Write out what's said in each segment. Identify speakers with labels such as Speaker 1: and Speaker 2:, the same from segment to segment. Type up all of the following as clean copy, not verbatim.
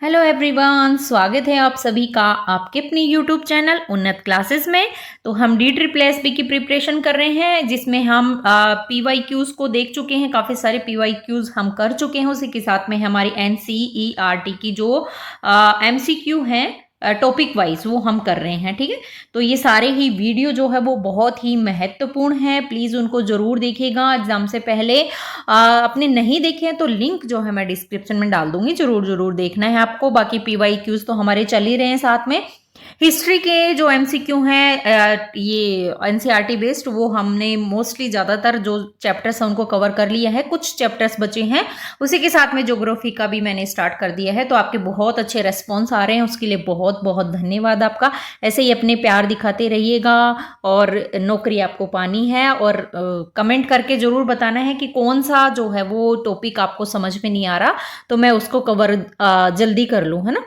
Speaker 1: Hello everyone, स्वागत है आप सभी का आपके अपनी यूट्यूब चैनल उन्नत क्लासेस में। तो हम डी ट्रिपल एस बी की प्रिपरेशन कर रहे हैं, जिसमें हम पी वाई क्यूज़ को देख चुके हैं। काफ़ी सारे पी वाई क्यूज़ हम कर चुके हैं। उसी के साथ में हमारी N C E R T की जो एम सी क्यू हैं टॉपिक वाइज, वो हम कर रहे हैं। ठीक है, तो ये सारे ही वीडियो जो है वो बहुत ही महत्वपूर्ण है। प्लीज़ उनको ज़रूर देखिएगा एग्जाम से पहले। आपने नहीं देखे हैं तो लिंक जो है मैं डिस्क्रिप्शन में डाल दूंगी, जरूर जरूर देखना है आपको। बाकी पी वाई क्यूज तो हमारे चल ही रहे हैं साथ में। हिस्ट्री के जो एमसीक्यू हैं ये एनसीईआरटी बेस्ड, वो हमने मोस्टली ज़्यादातर जो चैप्टर्स हैं उनको कवर कर लिया है। कुछ चैप्टर्स बचे हैं, उसी के साथ में ज्योग्राफी का भी मैंने स्टार्ट कर दिया है। तो आपके बहुत अच्छे रेस्पॉन्स आ रहे हैं, उसके लिए बहुत बहुत धन्यवाद आपका। ऐसे ही अपने प्यार दिखाते रहिएगा। और नौकरी आपको पानी है, और कमेंट करके ज़रूर बताना है कि कौन सा जो है वो टॉपिक आपको समझ में नहीं आ रहा, तो मैं उसको कवर जल्दी कर लूँ, है ना।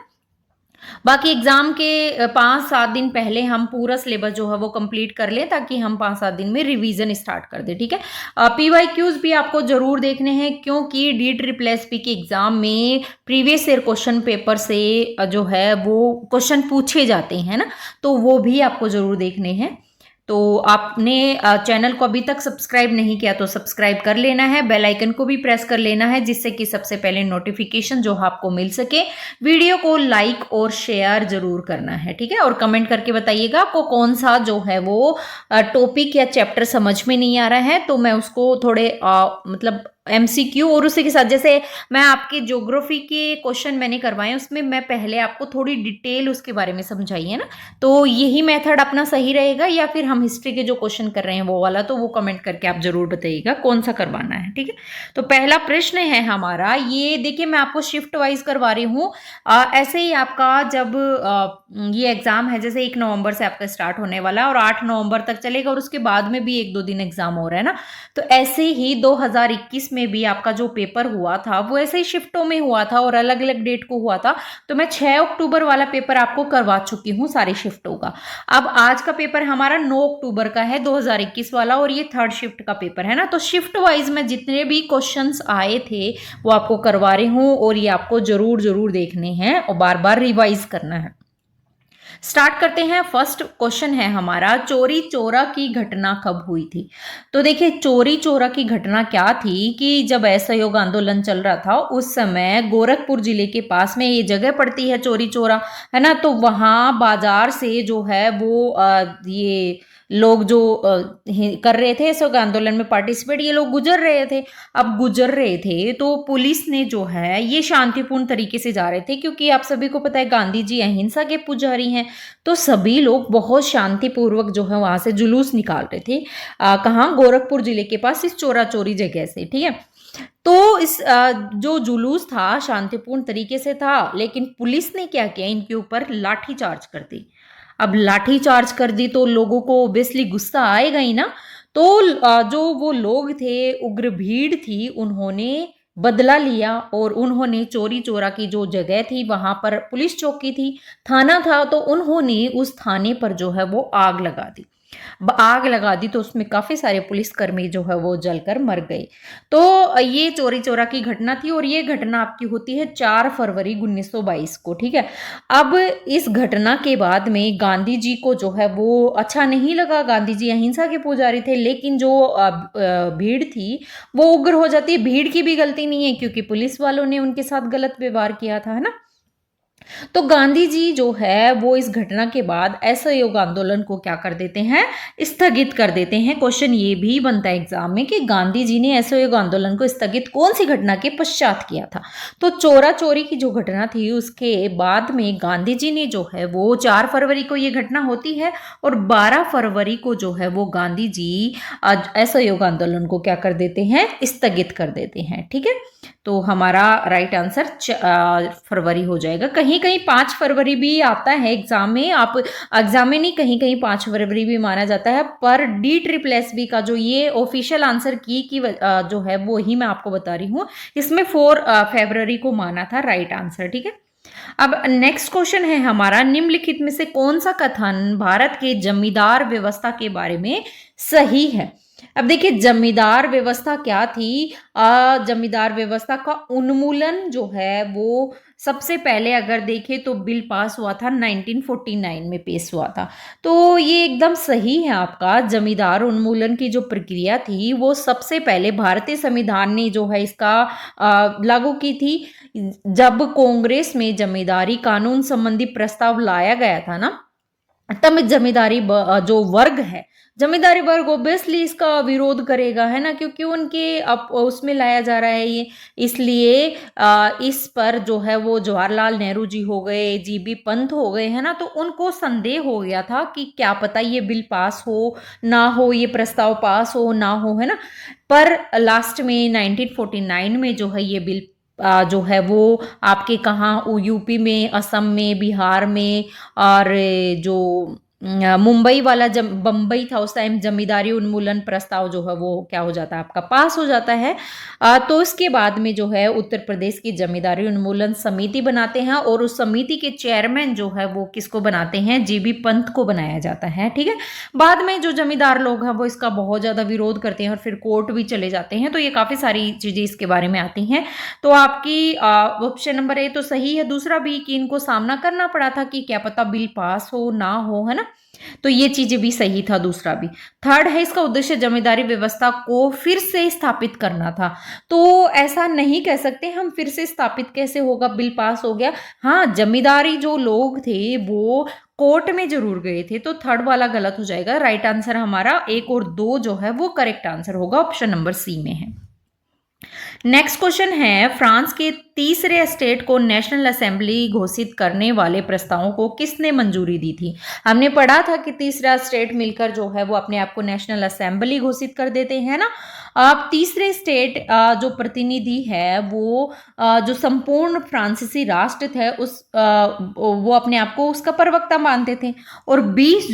Speaker 1: बाकी एग्जाम के 5-7 दिन पहले हम पूरा सिलेबस जो है वो कंप्लीट कर लें, ताकि हम 5-7 दिन में रिवीजन स्टार्ट कर दें। ठीक है, पी वाई क्यूज भी आपको जरूर देखने हैं, क्योंकि डी ट्रिपल एस पी के एग्जाम में प्रीवियस ईयर क्वेश्चन पेपर से जो है वो क्वेश्चन पूछे जाते हैं ना, तो वो भी आपको जरूर देखने हैं। तो आपने चैनल को अभी तक सब्सक्राइब नहीं किया तो सब्सक्राइब कर लेना है, बेल आइकन को भी प्रेस कर लेना है, जिससे कि सबसे पहले नोटिफिकेशन जो आपको मिल सके। वीडियो को लाइक और शेयर जरूर करना है, ठीक है। और कमेंट करके बताइएगा आपको कौन सा जो है वो टॉपिक या चैप्टर समझ में नहीं आ रहा है, तो मैं उसको थोड़े मतलब एमसीक्यू, और उसी के साथ जैसे मैं आपके ज्योग्राफी के क्वेश्चन मैंने करवाए, उसमें मैं पहले आपको थोड़ी डिटेल उसके बारे में समझाई है ना। तो यही मेथड अपना सही रहेगा, या फिर हम हिस्ट्री के जो क्वेश्चन कर रहे हैं वो वाला, तो वो कमेंट करके आप जरूर बताइएगा कौन सा करवाना है। ठीक है, तो पहला प्रश्न है हमारा ये, देखिए मैं आपको शिफ्ट वाइज करवा रही हूँ। ऐसे ही आपका जब ये एग्जाम है, जैसे 1 नवंबर से आपका स्टार्ट होने वाला है और 8 नवंबर तक चलेगा, और उसके बाद में भी 1-2 दिन एग्जाम हो रहा है ना। तो ऐसे ही 2021 में भी आपका जो पेपर हुआ था वो ऐसे ही शिफ्टों में हुआ था और अलग अलग डेट को हुआ था। तो मैं 6 अक्टूबर वाला पेपर आपको करवा चुकी हूँ सारे शिफ्टों का। अब आज का पेपर हमारा 9 अक्टूबर का है 2021 वाला, और ये 3rd शिफ्ट का पेपर है ना। तो शिफ्ट वाइज में जितने भी क्वेश्चंस आए थे वो आपको करवा रही हूँ, और ये आपको जरूर जरूर देखने हैं और बार बार रिवाइज करना है। स्टार्ट करते हैं। फर्स्ट क्वेश्चन है हमारा, चोरी चोरा की घटना कब हुई थी। तो देखिए, चोरी चोरा की घटना क्या थी कि जब असहयोग आंदोलन चल रहा था उस समय गोरखपुर जिले के पास में ये जगह पड़ती है चोरी चोरा, है ना। तो वहां बाजार से जो है वो ये लोग जो कर रहे थे असहयोग आंदोलन में पार्टिसिपेट, ये लोग गुजर रहे थे। अब गुजर रहे थे तो पुलिस ने जो है ये शांतिपूर्ण तरीके से जा रहे थे, क्योंकि आप सभी को पता है गांधी जी अहिंसा के पुजारी हैं। तो सभी लोग बहुत शांतिपूर्वक जो है वहां से जुलूस निकाल रहे थे। कहाँ, गोरखपुर जिले के पास इस चोरा चोरी जगह से। ठीक है, तो इस जो जुलूस था शांतिपूर्ण तरीके से था, लेकिन पुलिस ने क्या किया, इनके ऊपर लाठी चार्ज कर दी। अब लाठी चार्ज कर दी तो लोगों को ऑब्वियसली गुस्सा आएगा ही ना। तो जो वो लोग थे, उग्र भीड़ थी, उन्होंने बदला लिया, और उन्होंने चोरी चोरा की जो जगह थी वहां पर पुलिस चौकी थी, थाना था, तो उन्होंने उस थाने पर जो है वो आग लगा दी। आग लगा दी तो उसमें काफी सारे पुलिसकर्मी जो है वो जलकर मर गए। तो ये चोरी चोरा की घटना थी, और ये घटना आपकी होती है 4 फरवरी 1922 को। ठीक है, अब इस घटना के बाद में गांधी जी को जो है वो अच्छा नहीं लगा। गांधी जी अहिंसा के पुजारी थे, लेकिन जो भीड़ थी वो उग्र हो जाती है। भीड़ की भी गलती नहीं है, क्योंकि पुलिस वालों ने उनके साथ गलत व्यवहार किया था, है ना। तो गांधी जी जो है वो इस घटना के बाद असहयोग आंदोलन को क्या कर देते हैं, स्थगित कर देते हैं। क्वेश्चन ये भी बनता है एग्जाम में कि गांधी जी ने असहयोग आंदोलन को स्थगित कौन सी घटना के पश्चात किया था। तो चोरा चोरी की जो घटना थी उसके बाद में गांधी जी ने जो है वो 4 फरवरी को ये घटना होती है, और 12 फरवरी को जो है वो गांधी जी असहयोग आंदोलन को क्या कर देते हैं, स्थगित कर देते हैं। ठीक है, तो हमारा राइट आंसर फरवरी हो जाएगा। कहीं कहीं 5 फरवरी भी आता है एग्जाम में, आप एग्जाम में नहीं, कहीं कहीं 5 फरवरी भी माना जाता है, पर डी ट्रिपल एस बी का जो ये ऑफिशियल आंसर की जो है वो ही मैं आपको बता रही हूँ। इसमें 4 फरवरी को माना था राइट आंसर। ठीक है, अब नेक्स्ट क्वेश्चन है हमारा, निम्नलिखित में से कौन सा कथन भारत के जमींदार व्यवस्था के बारे में सही है। अब देखिए जमींदार व्यवस्था क्या थी। जमींदार व्यवस्था का उन्मूलन जो है वो सबसे पहले अगर देखें तो बिल पास हुआ था 1949 में पेश हुआ था। तो ये एकदम सही है आपका। जमींदार उन्मूलन की जो प्रक्रिया थी वो सबसे पहले भारतीय संविधान ने जो है इसका लागू की थी। जब कांग्रेस में जमींदारी कानून संबंधी प्रस्ताव लाया गया था ना, तब जमींदारी जो वर्ग है, जमींदारी वर्ग ऑब्वियसली इसका विरोध करेगा, है ना, क्योंकि उनके अब उसमें लाया जा रहा है ये। इसलिए इस पर जो है वो जवाहरलाल नेहरू जी हो गए, जीबी पंत हो गए, है ना, तो उनको संदेह हो गया था कि क्या पता ये बिल पास हो ना हो, ये प्रस्ताव पास हो ना हो, है ना। पर लास्ट में 1949 में जो है ये बिल जो है वो आपके कहाँ यूपी में, असम में, बिहार में, और जो मुंबई वाला जब बम्बई था उस टाइम जमींदारी उन्मूलन प्रस्ताव जो है वो क्या हो जाता है आपका, पास हो जाता है। तो इसके बाद में जो है उत्तर प्रदेश की जमींदारी उन्मूलन समिति बनाते हैं और उस समिति के चेयरमैन जो है वो किसको बनाते हैं, जीबी पंत को बनाया जाता है। ठीक है, बाद में जो जमींदार लोग हैं वो इसका बहुत ज्यादा विरोध करते हैं और फिर कोर्ट भी चले जाते हैं। तो ये काफी सारी चीजें इसके बारे में आती हैं। तो आपकी ऑप्शन नंबर ए तो सही है। दूसरा भी कि इनको सामना करना पड़ा था कि क्या पता बिल पास हो ना हो, है ना, तो ये चीजें भी सही था, दूसरा भी। थर्ड है इसका उद्देश्य जमींदारी व्यवस्था को फिर से स्थापित करना था। तो ऐसा नहीं कह सकते हम फिर से स्थापित कैसे होगा, बिल पास हो गया। हाँ, जमींदारी जो लोग थे वो कोर्ट में जरूर गए थे, तो थर्ड वाला गलत हो जाएगा। राइट आंसर हमारा 1 और 2 जो है वो करेक्ट आंसर होगा, ऑप्शन नंबर सी में है। नेक्स्ट क्वेश्चन है, फ्रांस के तीसरे स्टेट को नेशनल असेंबली घोषित करने वाले प्रस्तावों को किसने मंजूरी दी थी। हमने पढ़ा था कि तीसरा स्टेट मिलकर जो है वो अपने आप को नेशनल असेंबली घोषित कर देते हैं ना। अब तीसरे स्टेट जो प्रतिनिधि है वो जो संपूर्ण फ्रांसीसी राष्ट्र थे उस वो अपने आप को उसका प्रवक्ता मानते थे। और 20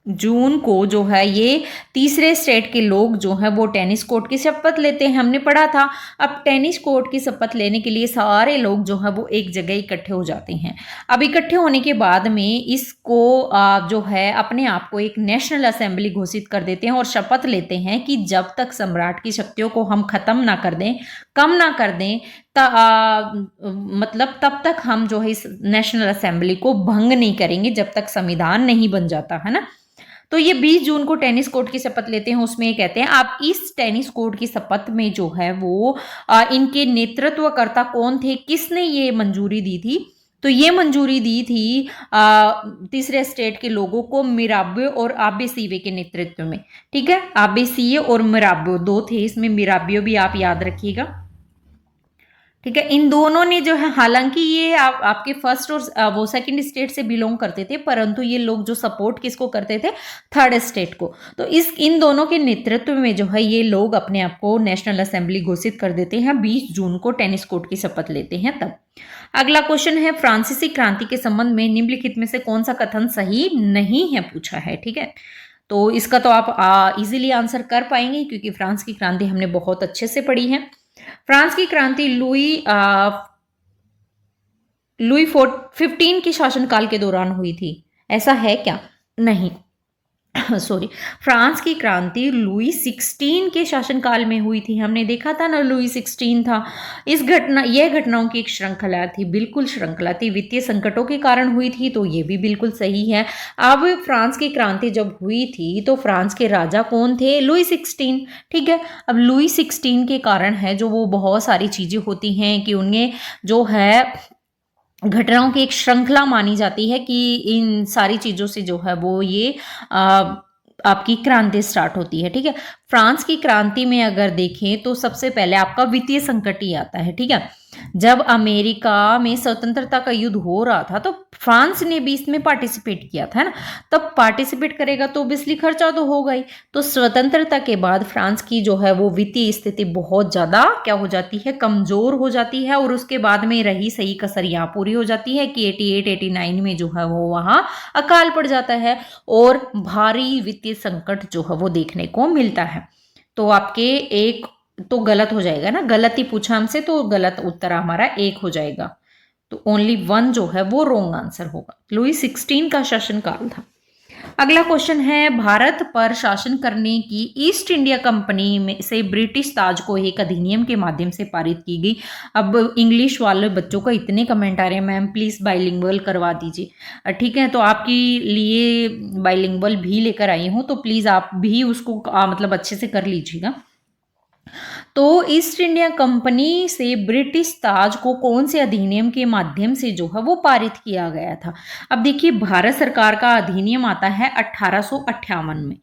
Speaker 1: जून को जो है ये तीसरे स्टेट के लोग जो है वो टेनिस कोर्ट की शपथ लेते हैं, हमने पढ़ा था। अब टेनिस कोर्ट की शपथ लेने के लिए सारे लोग जो है वो एक जगह इकट्ठे हो जाते हैं। अब इकट्ठे होने के बाद में इसको जो है अपने आप को एक नेशनल असेंबली घोषित कर देते हैं और शपथ लेते हैं कि जब तक सम्राट की शक्तियों को हम खत्म ना कर दें, कम ना कर दें, मतलब तब तक हम जो है इस नेशनल असेंबली को भंग नहीं करेंगे जब तक संविधान नहीं बन जाता, है ना। तो ये 20 जून को टेनिस कोर्ट की शपथ लेते हैं। उसमें ये कहते हैं आप इस टेनिस कोर्ट की शपथ में जो है वो इनके नेतृत्वकर्ता कौन थे, किसने ये मंजूरी दी थी। तो ये मंजूरी दी थी तीसरे स्टेट के लोगों को मिराबियो और आबेसीवे के नेतृत्व में। ठीक है, आबेसीवे और मिराबियो 2 थे, इसमें मिराबियो भी आप याद रखिएगा। ठीक है, इन दोनों ने जो है, हालांकि ये आपके फर्स्ट और वो सेकंड स्टेट से बिलोंग करते थे, परंतु ये लोग जो सपोर्ट किसको करते थे, थर्ड स्टेट को। तो इन दोनों के नेतृत्व में जो है ये लोग अपने आप को नेशनल असेंबली घोषित कर देते हैं। 20 जून को टेनिस कोर्ट की शपथ लेते हैं तब। अगला क्वेश्चन है, फ्रांसीसी क्रांति के संबंध में निम्नलिखित में से कौन सा कथन सही नहीं है, पूछा है। ठीक है, तो इसका तो आप इजीली आंसर कर पाएंगे क्योंकि फ्रांस की क्रांति हमने बहुत अच्छे से पढ़ी है। फ्रांस की क्रांति लुई 15 के शासनकाल के दौरान हुई थी, ऐसा है क्या? नहीं सॉरी, फ्रांस की क्रांति लुई 16 के शासनकाल में हुई थी। हमने देखा था ना, लुई 16 था। यह घटनाओं की एक श्रृंखला थी, बिल्कुल श्रृंखला थी, वित्तीय संकटों के कारण हुई थी, तो ये भी बिल्कुल सही है। अब फ्रांस की क्रांति जब हुई थी तो फ्रांस के राजा कौन थे? लुई 16। ठीक है, अब लुई 16 के कारण है जो वो बहुत सारी चीजें होती हैं कि उन्हें जो है घटनाओं की एक श्रृंखला मानी जाती है कि इन सारी चीजों से जो है वो ये आपकी क्रांति स्टार्ट होती है। ठीक है, फ्रांस की क्रांति में अगर देखें तो सबसे पहले आपका वित्तीय संकट ही आता है। ठीक है, जब अमेरिका में स्वतंत्रता का युद्ध हो रहा था तो फ्रांस ने भी इसमें पार्टिसिपेट किया था ना। तब पार्टिसिपेट करेगा तो ऑब्वियसली खर्चा तो होगा ही। तो स्वतंत्रता के बाद फ्रांस की जो है वो वित्तीय स्थिति बहुत ज्यादा क्या हो जाती है, कमजोर हो जाती है। और उसके बाद में रही सही कसर यहाँ पूरी हो जाती है कि 88-89 में जो है वो वहां अकाल पड़ जाता है और भारी वित्तीय संकट जो है वो देखने को मिलता है। तो आपके एक तो गलत हो जाएगा ना, गलत ही पूछा हमसे, तो गलत उत्तर हमारा 1 हो जाएगा। तो ओनली 1 जो है वो रॉन्ग आंसर होगा। लुई 16 का शासनकाल था। अगला क्वेश्चन है, भारत पर शासन करने की ईस्ट इंडिया कंपनी में से ब्रिटिश ताज को एक अधिनियम के माध्यम से पारित की गई। अब इंग्लिश वाले बच्चों को इतने कमेंट आ रहे हैं, मैम प्लीज़ बाइलिंगुअल करवा दीजिए। ठीक है, तो आपके लिए बाइलिंगुअल भी लेकर आई हूँ, तो प्लीज़ आप भी उसको मतलब अच्छे से कर लीजिएगा। तो ईस्ट इंडिया कंपनी से ब्रिटिश ताज को कौन से अधिनियम के माध्यम से जो है वो पारित किया गया था। अब देखिए, भारत सरकार का अधिनियम आता है 1858 में।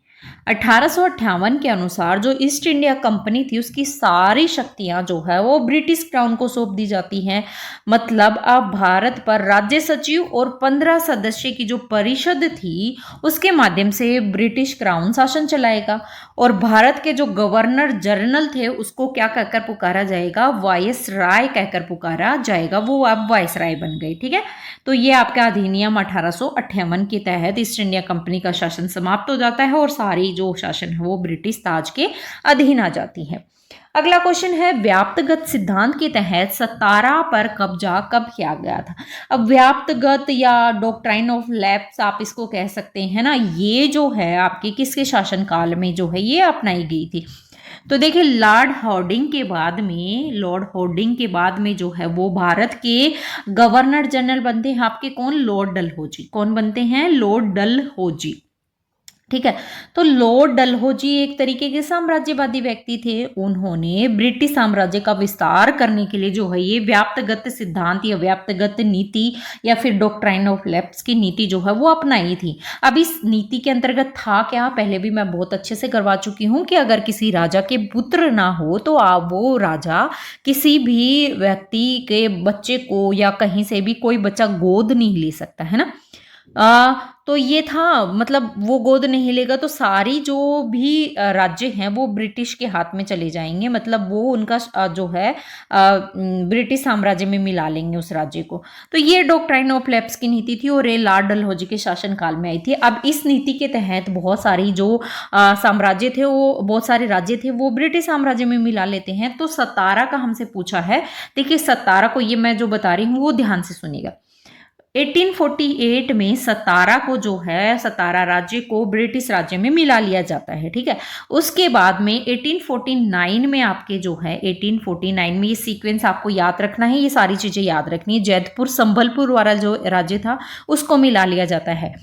Speaker 1: 1858 के अनुसार जो ईस्ट इंडिया कंपनी थी उसकी सारी शक्तियां जो है वो ब्रिटिश क्राउन को सौंप दी जाती हैं। मतलब अब भारत पर राज्य सचिव और 15 सदस्य की जो परिषद थी उसके माध्यम से ब्रिटिश क्राउन शासन चलाएगा। और भारत के जो गवर्नर जनरल थे उसको क्या कहकर पुकारा जाएगा, वायसराय कहकर पुकारा जाएगा। वो अब वायसराय बन गए। ठीक है, तो ये आपका अधिनियम 1858 के तहत ईस्ट इंडिया कंपनी का शासन समाप्त हो जाता है और सारी जो शासन है वो ब्रिटिश ताज के अधीन आ जाती है। अगला क्वेश्चन है, व्याप्तगत सिद्धांत के तहत सतारा पर कब्जा कब किया गया था। अब व्याप्तगत या डॉक्ट्राइन ऑफ लैप्स आप इसको कह सकते हैं ना, ये जो है आपके किसके शासनकाल में जो है ये अपनाई गई थी। तो देखिए, लॉर्ड हार्डिंग के बाद में जो है वो भारत के गवर्नर जनरल बनते हैं आपके कौन, लॉर्ड डलहौजी। कौन बनते हैं, लॉर्ड डलहौजी। ठीक है, तो लॉर्ड डलहौजी एक तरीके के साम्राज्यवादी व्यक्ति थे। उन्होंने ब्रिटिश साम्राज्य का विस्तार करने के लिए जो है ये व्याप्तगत सिद्धांत या व्याप्तगत नीति या फिर डॉक्ट्राइन ऑफ लैप्स की नीति जो है वो अपनाई थी। अब इस नीति के अंतर्गत था क्या, पहले भी मैं बहुत अच्छे से करवा चुकी हूँ कि अगर किसी राजा के पुत्र ना हो तो आप वो राजा किसी भी व्यक्ति के बच्चे को या कहीं से भी कोई बच्चा गोद नहीं ले सकता है ना। तो ये था, मतलब वो गोद नहीं लेगा तो सारी जो भी राज्य हैं वो ब्रिटिश के हाथ में चले जाएंगे। मतलब वो उनका जो है ब्रिटिश साम्राज्य में मिला लेंगे उस राज्य को। तो ये डॉक्ट्राइन ऑफ लैप्स की नीति थी और ये लॉर्ड डलहौजी के शासनकाल में आई थी। अब इस नीति के तहत बहुत सारी जो साम्राज्य थे वो बहुत सारे राज्य थे वो ब्रिटिश साम्राज्य में मिला लेते हैं। तो सतारा का हमसे पूछा है। देखिए, सतारा को ये मैं जो बता रही हूँ वो ध्यान से सुनिएगा। 1848 में सतारा को जो है, सतारा राज्य को ब्रिटिश राज्य में मिला लिया जाता है। ठीक है, उसके बाद में 1849 में आपके जो है 1849 में ये सीक्वेंस आपको याद रखना है, ये सारी चीजें याद रखनी है। जैतपुर संबलपुर वाला जो राज्य था उसको मिला लिया जाता है।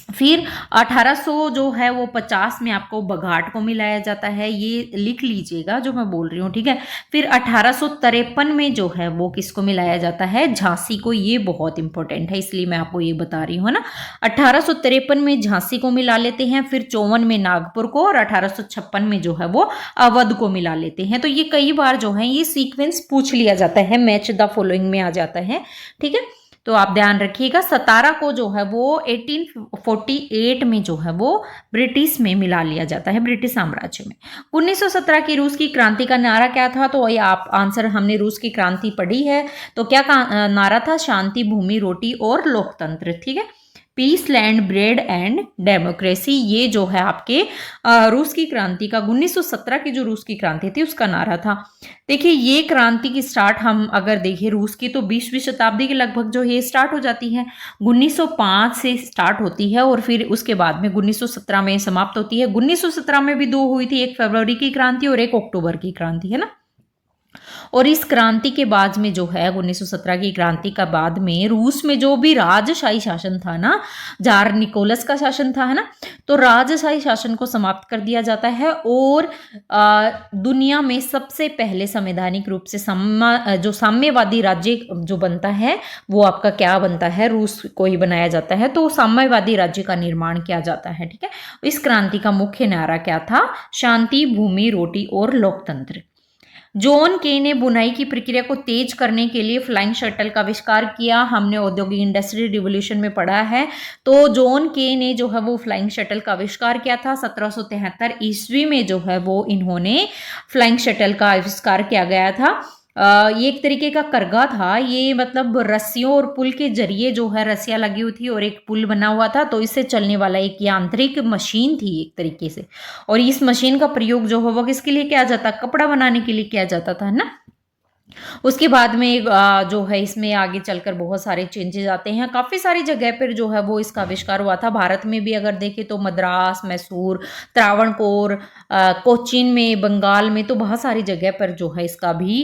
Speaker 1: फिर 1800 जो है वो 50 में आपको बघाट को मिलाया जाता है, ये लिख लीजिएगा जो मैं बोल रही हूँ। ठीक है, फिर 1853 में जो है वो किसको मिलाया जाता है, झांसी को। ये बहुत इंपॉर्टेंट है इसलिए मैं आपको ये बता रही हूँ ना। 1853 में झांसी को मिला लेते हैं, फिर 54 में नागपुर को और 1856 में जो है वो अवध को मिला लेते हैं। तो ये कई बार जो है ये सीक्वेंस पूछ लिया जाता है, मैच द फॉलोइंग में आ जाता है। ठीक है, तो आप ध्यान रखिएगा। सतारा को जो है वो 1848 में जो है वो ब्रिटिश में मिला लिया जाता है, ब्रिटिश साम्राज्य में। 1917 की रूस की क्रांति का नारा क्या था, तो ये आप आंसर, हमने रूस की क्रांति पढ़ी है तो क्या नारा था, शांति, भूमि, रोटी और लोकतंत्र। ठीक है, peace, land, bread and democracy, ये जो है आपके रूस की क्रांति का 1917 की जो रूस की क्रांति थी उसका नारा था। देखिए, ये क्रांति की स्टार्ट हम अगर देखें रूस की तो 20वीं शताब्दी के लगभग जो है स्टार्ट हो जाती है। 1905 से स्टार्ट होती है और फिर उसके बाद में 1917 में समाप्त होती है। 1917 में भी दो हुई थी, एक फरवरी की क्रांति और एक अक्टूबर की क्रांति, है ना। और इस क्रांति के बाद में जो है 1917 की क्रांति का बाद में रूस में जो भी राजशाही शासन था ना, जार निकोलस का शासन था, है ना, तो राजशाही शासन को समाप्त कर दिया जाता है और दुनिया में सबसे पहले संवैधानिक रूप से जो साम्यवादी राज्य जो बनता है वो आपका क्या बनता है, रूस को ही बनाया जाता है। तो साम्यवादी राज्य का निर्माण किया जाता है। ठीक है, इस क्रांति का मुख्य नारा क्या था, शांति, भूमि, रोटी और लोकतंत्र। जॉन के ने बुनाई की प्रक्रिया को तेज करने के लिए फ्लाइंग शटल का आविष्कार किया। हमने औद्योगिक इंडस्ट्री रिवॉल्यूशन में पढ़ा है। तो जॉन के ने जो है वो फ्लाइंग शटल का आविष्कार किया था। 1773 ईस्वी में जो है वो इन्होंने फ्लाइंग शटल का आविष्कार किया गया था। ये एक तरीके का करगा था, ये मतलब रस्सियों और पुल के जरिए जो है रस्सियां लगी हुई थी और एक पुल बना हुआ था, तो इससे चलने वाला एक यांत्रिक मशीन थी एक तरीके से। और इस मशीन का प्रयोग जो है वो किसके लिए किया जाता, कपड़ा बनाने के लिए किया जाता था ना। उसके बाद में जो है इसमें आगे चलकर बहुत सारे चेंजेस आते हैं। काफ़ी सारी जगह पर जो है वो इसका आविष्कार हुआ था। भारत में भी अगर देखें तो मद्रास, मैसूर, त्रावणकोर, कोचीन में, बंगाल में, तो बहुत सारी जगह पर जो है इसका भी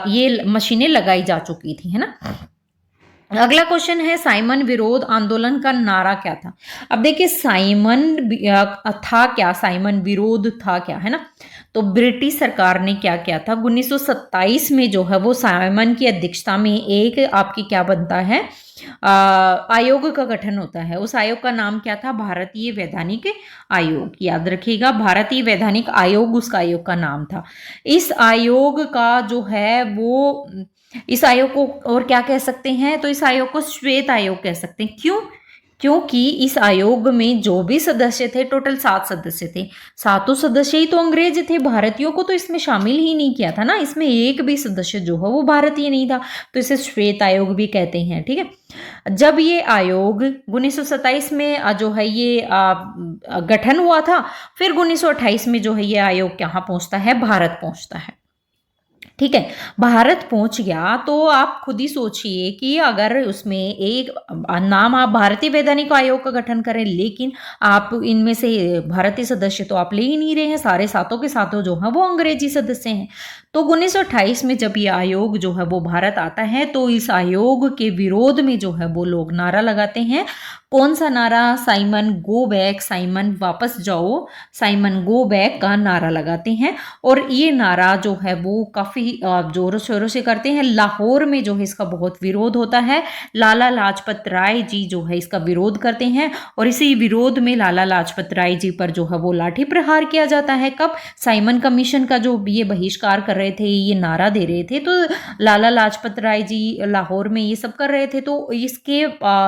Speaker 1: ये मशीनें लगाई जा चुकी थी, है ना। अगला क्वेश्चन है साइमन विरोध आंदोलन का नारा क्या था। अब देखिए साइमन था क्या, साइमन विरोध था क्या, है ना। तो ब्रिटिश सरकार ने क्या किया था 1927 में जो है वो साइमन की अध्यक्षता में एक आपकी क्या बनता है आयोग का गठन होता है। उस आयोग का नाम क्या था, भारतीय वैधानिक आयोग। याद रखिएगा, भारतीय वैधानिक आयोग उसका आयोग का नाम था। इस आयोग का जो है वो, इस आयोग को और क्या कह सकते हैं, तो इस आयोग को श्वेत आयोग कह सकते हैं। क्यों? क्योंकि इस आयोग में जो भी सदस्य थे, टोटल 7 सदस्य थे, सातों सदस्य ही तो अंग्रेज थे, भारतीयों को तो इसमें शामिल ही नहीं किया था ना। इसमें एक भी सदस्य जो है वो भारतीय नहीं था, तो इसे श्वेत आयोग भी कहते हैं, ठीक है। जब ये आयोग 1927 में जो है ये गठन हुआ था, फिर 1928 में जो है ये आयोग कहाँ पहुंचता है, भारत पहुंचता है, ठीक है। भारत पहुंच गया तो आप खुद ही सोचिए कि अगर उसमें एक नाम आप भारतीय वैधानिक आयोग का गठन करें, लेकिन आप इनमें से भारतीय सदस्य तो आप ले ही नहीं रहे हैं, सारे सातों के सातों जो हैं वो अंग्रेजी सदस्य हैं। तो 1928 में जब ये आयोग जो है वो भारत आता है, तो इस आयोग के विरोध में जो है वो लोग नारा लगाते हैं। कौन सा नारा, साइमन गो बैक, साइमन वापस जाओ, साइमन गो बैक का नारा लगाते हैं। और ये नारा जो है वो काफ़ी जोरों शोरों से करते हैं। लाहौर में जो है इसका बहुत विरोध होता है। लाला लाजपत राय जी जो है इसका विरोध करते हैं, और इसी विरोध में लाला लाजपत राय जी पर जो है वो लाठी प्रहार किया जाता है। कब? साइमन कमीशन का जो ये बहिष्कार कर रहे थे, ये नारा दे रहे थे, तो लाला लाजपत राय जी लाहौर में ये सब कर रहे थे, तो इसके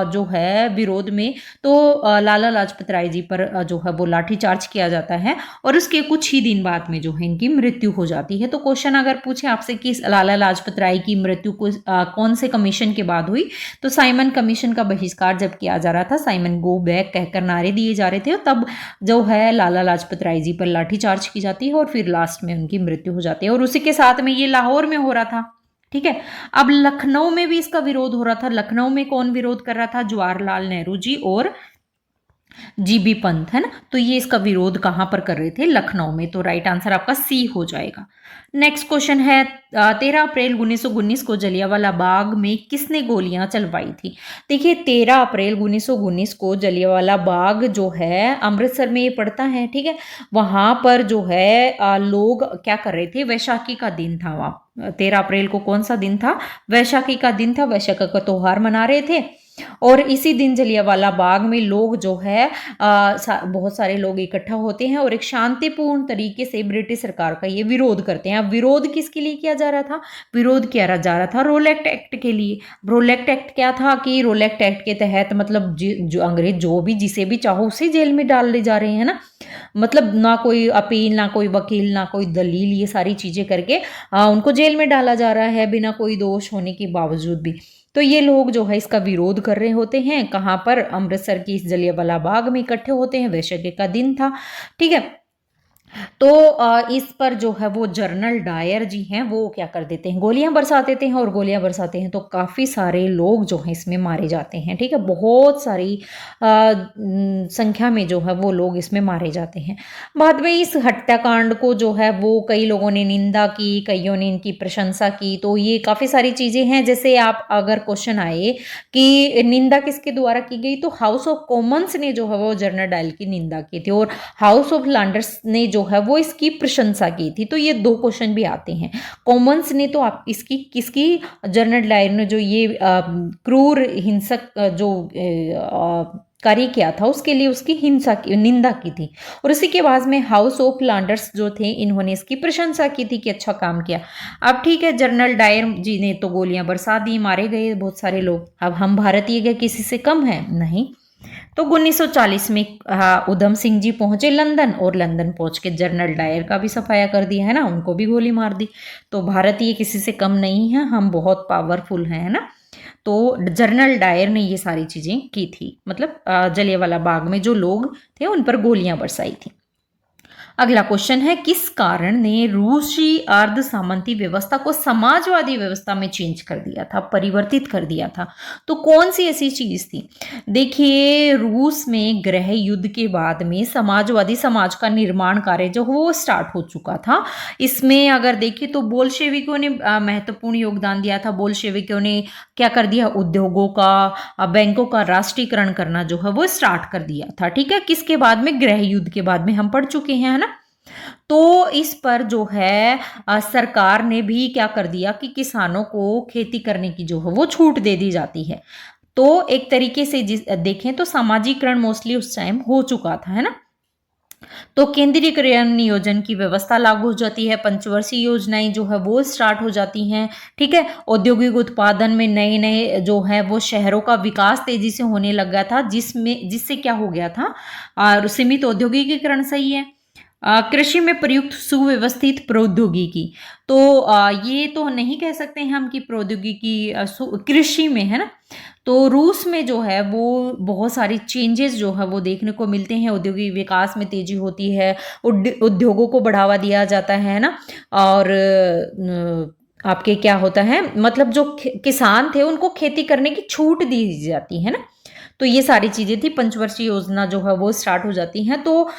Speaker 1: जो है विरोध में तो लाला लाजपत राय जी पर जो है वो लाठीचार्ज किया जाता है, और उसके कुछ ही दिन बाद में जो है इनकी मृत्यु हो जाती है। तो क्वेश्चन अगर पूछे आपसे कि लाला लाजपत राय की मृत्यु को कौन से कमीशन के बाद हुई, तो साइमन कमीशन का बहिष्कार जब किया जा रहा था, साइमन गो बैक कहकर नारे दिए जा रहे थे, तब जो है लाला लाजपत राय जी पर लाठीचार्ज की जाती है और फिर लास्ट में उनकी मृत्यु हो जाती है। और उसी के साथ में ये लाहौर में हो रहा था, ठीक है। अब लखनऊ में भी इसका विरोध हो रहा था। लखनऊ में कौन विरोध कर रहा था? जवाहरलाल नेहरू जी और जीबी पंत, है ना। तो ये इसका विरोध कहां पर कर रहे थे? लखनऊ में। तो राइट आंसर आपका सी हो जाएगा। नेक्स्ट क्वेश्चन है 13 अप्रैल 1919 को जलियांवाला बाग में किसने गोलियां चलवाई थी। देखिए 13 अप्रैल 1919 को जलियांवाला बाग जो है अमृतसर में ये पड़ता है, ठीक है। वहां पर जो है लोग क्या कर रहे थे, वैशाखी का दिन था। वहां 13 अप्रैल को कौन सा दिन था? वैशाखी का दिन था। वैशाखी का त्योहार मना रहे थे, और इसी दिन जलियांवाला बाग में लोग जो है बहुत सारे लोग इकट्ठा होते हैं और एक शांतिपूर्ण तरीके से ब्रिटिश सरकार का ये विरोध करते हैं। अब विरोध किसके लिए किया जा रहा था? विरोध किया जा रहा था रोलेक्ट एक्ट के लिए। रोलेक्ट एक्ट क्या था कि रोलेक्ट एक्ट के तहत मतलब जो अंग्रेज जो भी जिसे भी चाहो उसे जेल में डाल ले जा रहे हैं ना। मतलब ना कोई अपील, ना कोई वकील, ना कोई दलील, ये सारी चीजें करके उनको जेल में डाला जा रहा है बिना कोई दोष होने के बावजूद भी। तो ये लोग जो है इसका विरोध कर रहे होते हैं। कहाँ पर? अमृतसर की इस जलियांवाला बाग में इकट्ठे होते हैं। वैशाखी का दिन था, ठीक है। तो इस पर जो है वो जनरल डायर जी हैं वो क्या कर देते हैं, गोलियां बरसा देते हैं। और गोलियां बरसाते हैं तो काफ़ी सारे लोग जो हैं इसमें मारे जाते हैं, ठीक है। बहुत सारी संख्या में जो है वो लोग इसमें मारे जाते हैं। बाद में इस हत्याकांड को जो है वो कई लोगों ने निंदा की, कईयों ने इनकी प्रशंसा की। तो ये काफ़ी सारी चीज़ें हैं। जैसे आप अगर क्वेश्चन आए कि निंदा किसके द्वारा की गई, तो हाउस ऑफ कॉमन्स ने जो है वो जनरल डायर की निंदा की थी, और हाउस ऑफ लॉर्ड्स ने जो है वो इसकी प्रशंसा की थी। तो ये 2 क्वेश्चन भी आते हैं। कॉमन्स ने तो आप इसकी किसकी, जनरल डायर ने जो ये क्रूर हिंसक जो कार्य किया था उसके लिए उसकी हिंसा की निंदा की थी। और उसी के बाद में हाउस ऑफ लॉर्ड्स जो थे इन्होंने इसकी प्रशंसा की थी कि अच्छा काम किया। अब ठीक है, जनरल डायर जी ने तो गोलियां बरसा दी, मारे गए बहुत सारे लोग। अब हम भारतीय क्या किसी से कम है? नहीं। तो 1940 में उधम सिंह जी पहुंचे लंदन, और लंदन पहुंच के जनरल डायर का भी सफाया कर दिया, है ना, उनको भी गोली मार दी। तो भारतीय किसी से कम नहीं है, हम बहुत पावरफुल हैं, है ना। तो जनरल डायर ने ये सारी चीजें की थी, मतलब जलियांवाला बाग में जो लोग थे उन पर गोलियां बरसाई थी। अगला क्वेश्चन है, किस कारण ने रूसी अर्ध सामंती व्यवस्था को समाजवादी व्यवस्था में चेंज कर दिया था, परिवर्तित कर दिया था? तो कौन सी ऐसी चीज थी? देखिए, रूस में गृह युद्ध के बाद में समाजवादी समाज का निर्माण कार्य जो वो स्टार्ट हो चुका था। इसमें अगर देखिए तो बोल्शेविकों ने महत्वपूर्ण योगदान दिया था। बोल्शेविकों ने क्या कर दिया, उद्योगों का, बैंकों का राष्ट्रीयकरण करना जो है वो स्टार्ट कर दिया था। ठीक है, किसके बाद में? गृह युद्ध के बाद में, हम पढ़ चुके हैं, है ना। तो इस पर जो है सरकार ने भी क्या कर दिया कि किसानों को खेती करने की जो है वो छूट दे दी जाती है। तो एक तरीके से देखें तो सामाजिकरण मोस्टली उस टाइम हो चुका था, है ना। तो केंद्रीयकरण नियोजन की व्यवस्था लागू हो जाती है, पंचवर्षीय योजनाएं जो है वो स्टार्ट हो जाती हैं। ठीक है, औद्योगिक उत्पादन में नए नए जो है वो शहरों का विकास तेजी से होने लग गया था, जिससे क्या हो गया था, सीमित औद्योगिकीकरण सही है। कृषि में प्रयुक्त सुव्यवस्थित प्रौद्योगिकी, तो ये तो नहीं कह सकते हैं हम कि प्रौद्योगिकी कृषि में, है ना। तो रूस में जो है वो बहुत सारी चेंजेस जो है वो देखने को मिलते हैं। औद्योगिक विकास में तेजी होती है, उद्योगों को बढ़ावा दिया जाता है ना। और आपके क्या होता है, मतलब जो किसान थे उनको खेती करने की छूट दी जाती है ना। तो ये सारी चीजें थी, पंचवर्षीय योजना जो है वो स्टार्ट हो जाती हैं। तो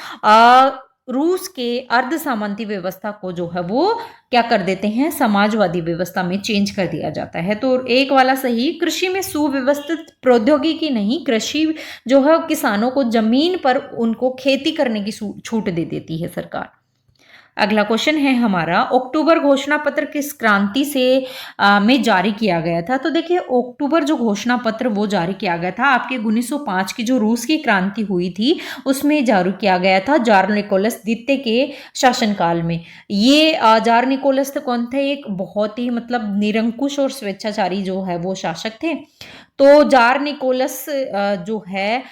Speaker 1: रूस के अर्ध सामंती व्यवस्था को जो है वो क्या कर देते हैं, समाजवादी व्यवस्था में चेंज कर दिया जाता है। तो एक वाला सही, कृषि में सुव्यवस्थित प्रौद्योगिकी नहीं, कृषि जो है किसानों को जमीन पर उनको खेती करने की छूट दे देती है सरकार। अगला क्वेश्चन है हमारा, अक्टूबर घोषणा पत्र किस क्रांति से में जारी किया गया था? तो देखिए, अक्टूबर जो घोषणा पत्र वो जारी किया गया था आपके 1905 की जो रूस की क्रांति हुई थी उसमें जारी किया गया था, जार निकोलस द्वितीय के शासनकाल में। ये जार निकोलस तो कौन थे? एक बहुत ही मतलब निरंकुश और स्वेच्छाचारी जो है वो शासक थे। तो जार निकोलस जो है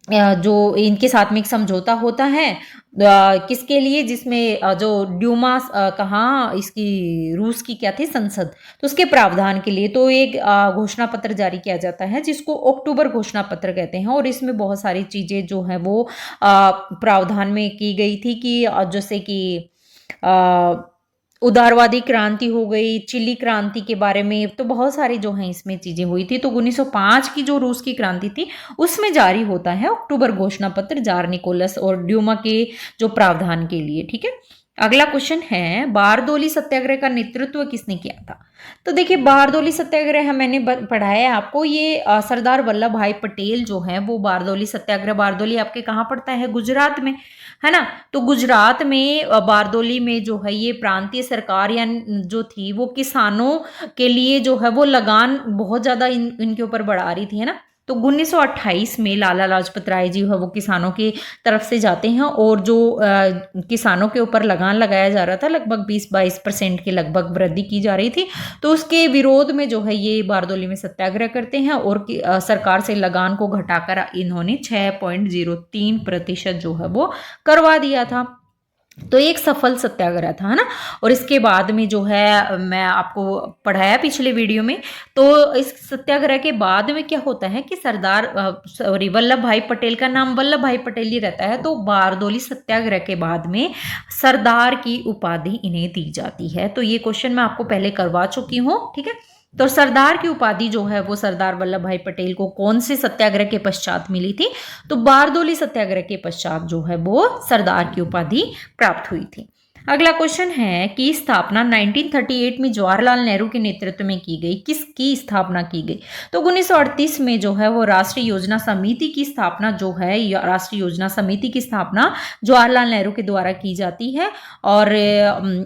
Speaker 1: जो इनके साथ में एक समझौता होता है किसके लिए, जिसमें जो ड्यूमा कहाँ इसकी रूस की क्या थी संसद, तो उसके प्रावधान के लिए तो एक घोषणा पत्र जारी किया जाता है जिसको अक्टूबर घोषणा पत्र कहते हैं। और इसमें बहुत सारी चीजें जो है वो प्रावधान में की गई थी कि जैसे कि उदारवादी क्रांति हो गई, चिली क्रांति के बारे में, तो बहुत सारी जो है इसमें चीजें हुई थी। तो 1905 की जो रूस की क्रांति थी उसमें जारी होता है अक्टूबर घोषणा पत्र जार निकोलस और ड्यूमा के जो प्रावधान के लिए। ठीक है, अगला क्वेश्चन है, बारदोली सत्याग्रह का नेतृत्व किसने किया था? तो देखिए, बारदोली सत्याग्रह मैंने पढ़ाया है आपको, ये सरदार वल्लभ भाई पटेल जो है वो बारदोली सत्याग्रह, बारदोली आपके कहाँ पड़ता है? गुजरात में, है ना। तो गुजरात में बारदोली में जो है ये प्रांतीय सरकार या जो थी वो किसानों के लिए जो है वो लगान बहुत ज्यादा इनके ऊपर बढ़ा रही थी, है ना। तो 1928 में लाला लाजपत राय जी है वो किसानों की तरफ से जाते हैं और जो किसानों के ऊपर लगान लगाया जा रहा था, लगभग 20-22% के लगभग वृद्धि की जा रही थी, तो उसके विरोध में जो है ये बारदोली में सत्याग्रह करते हैं और सरकार से लगान को घटाकर इन्होंने 6.03% जो है वो करवा दिया था। तो एक सफल सत्याग्रह था, है ना। और इसके बाद में जो है मैं आपको पढ़ाया पिछले वीडियो में, तो इस सत्याग्रह के बाद में क्या होता है कि वल्लभ भाई पटेल का नाम वल्लभ भाई पटेल ही रहता है। तो बारदोली सत्याग्रह के बाद में सरदार की उपाधि इन्हें दी जाती है। तो ये क्वेश्चन मैं आपको पहले करवा चुकी हूँ, ठीक है। तो सरदार की उपाधि जो है वो सरदार वल्लभ भाई पटेल को कौन से सत्याग्रह के पश्चात मिली थी? तो बारदोली सत्याग्रह के पश्चात जो है वो सरदार की उपाधि प्राप्त हुई थी। अगला क्वेश्चन है कि स्थापना 1938 में जवाहरलाल नेहरू के नेतृत्व में की गई, किसकी स्थापना की गई? तो 1938 में जो है वो राष्ट्रीय योजना समिति की स्थापना जो है, राष्ट्रीय योजना समिति की स्थापना जवाहरलाल नेहरू के द्वारा की जाती है। और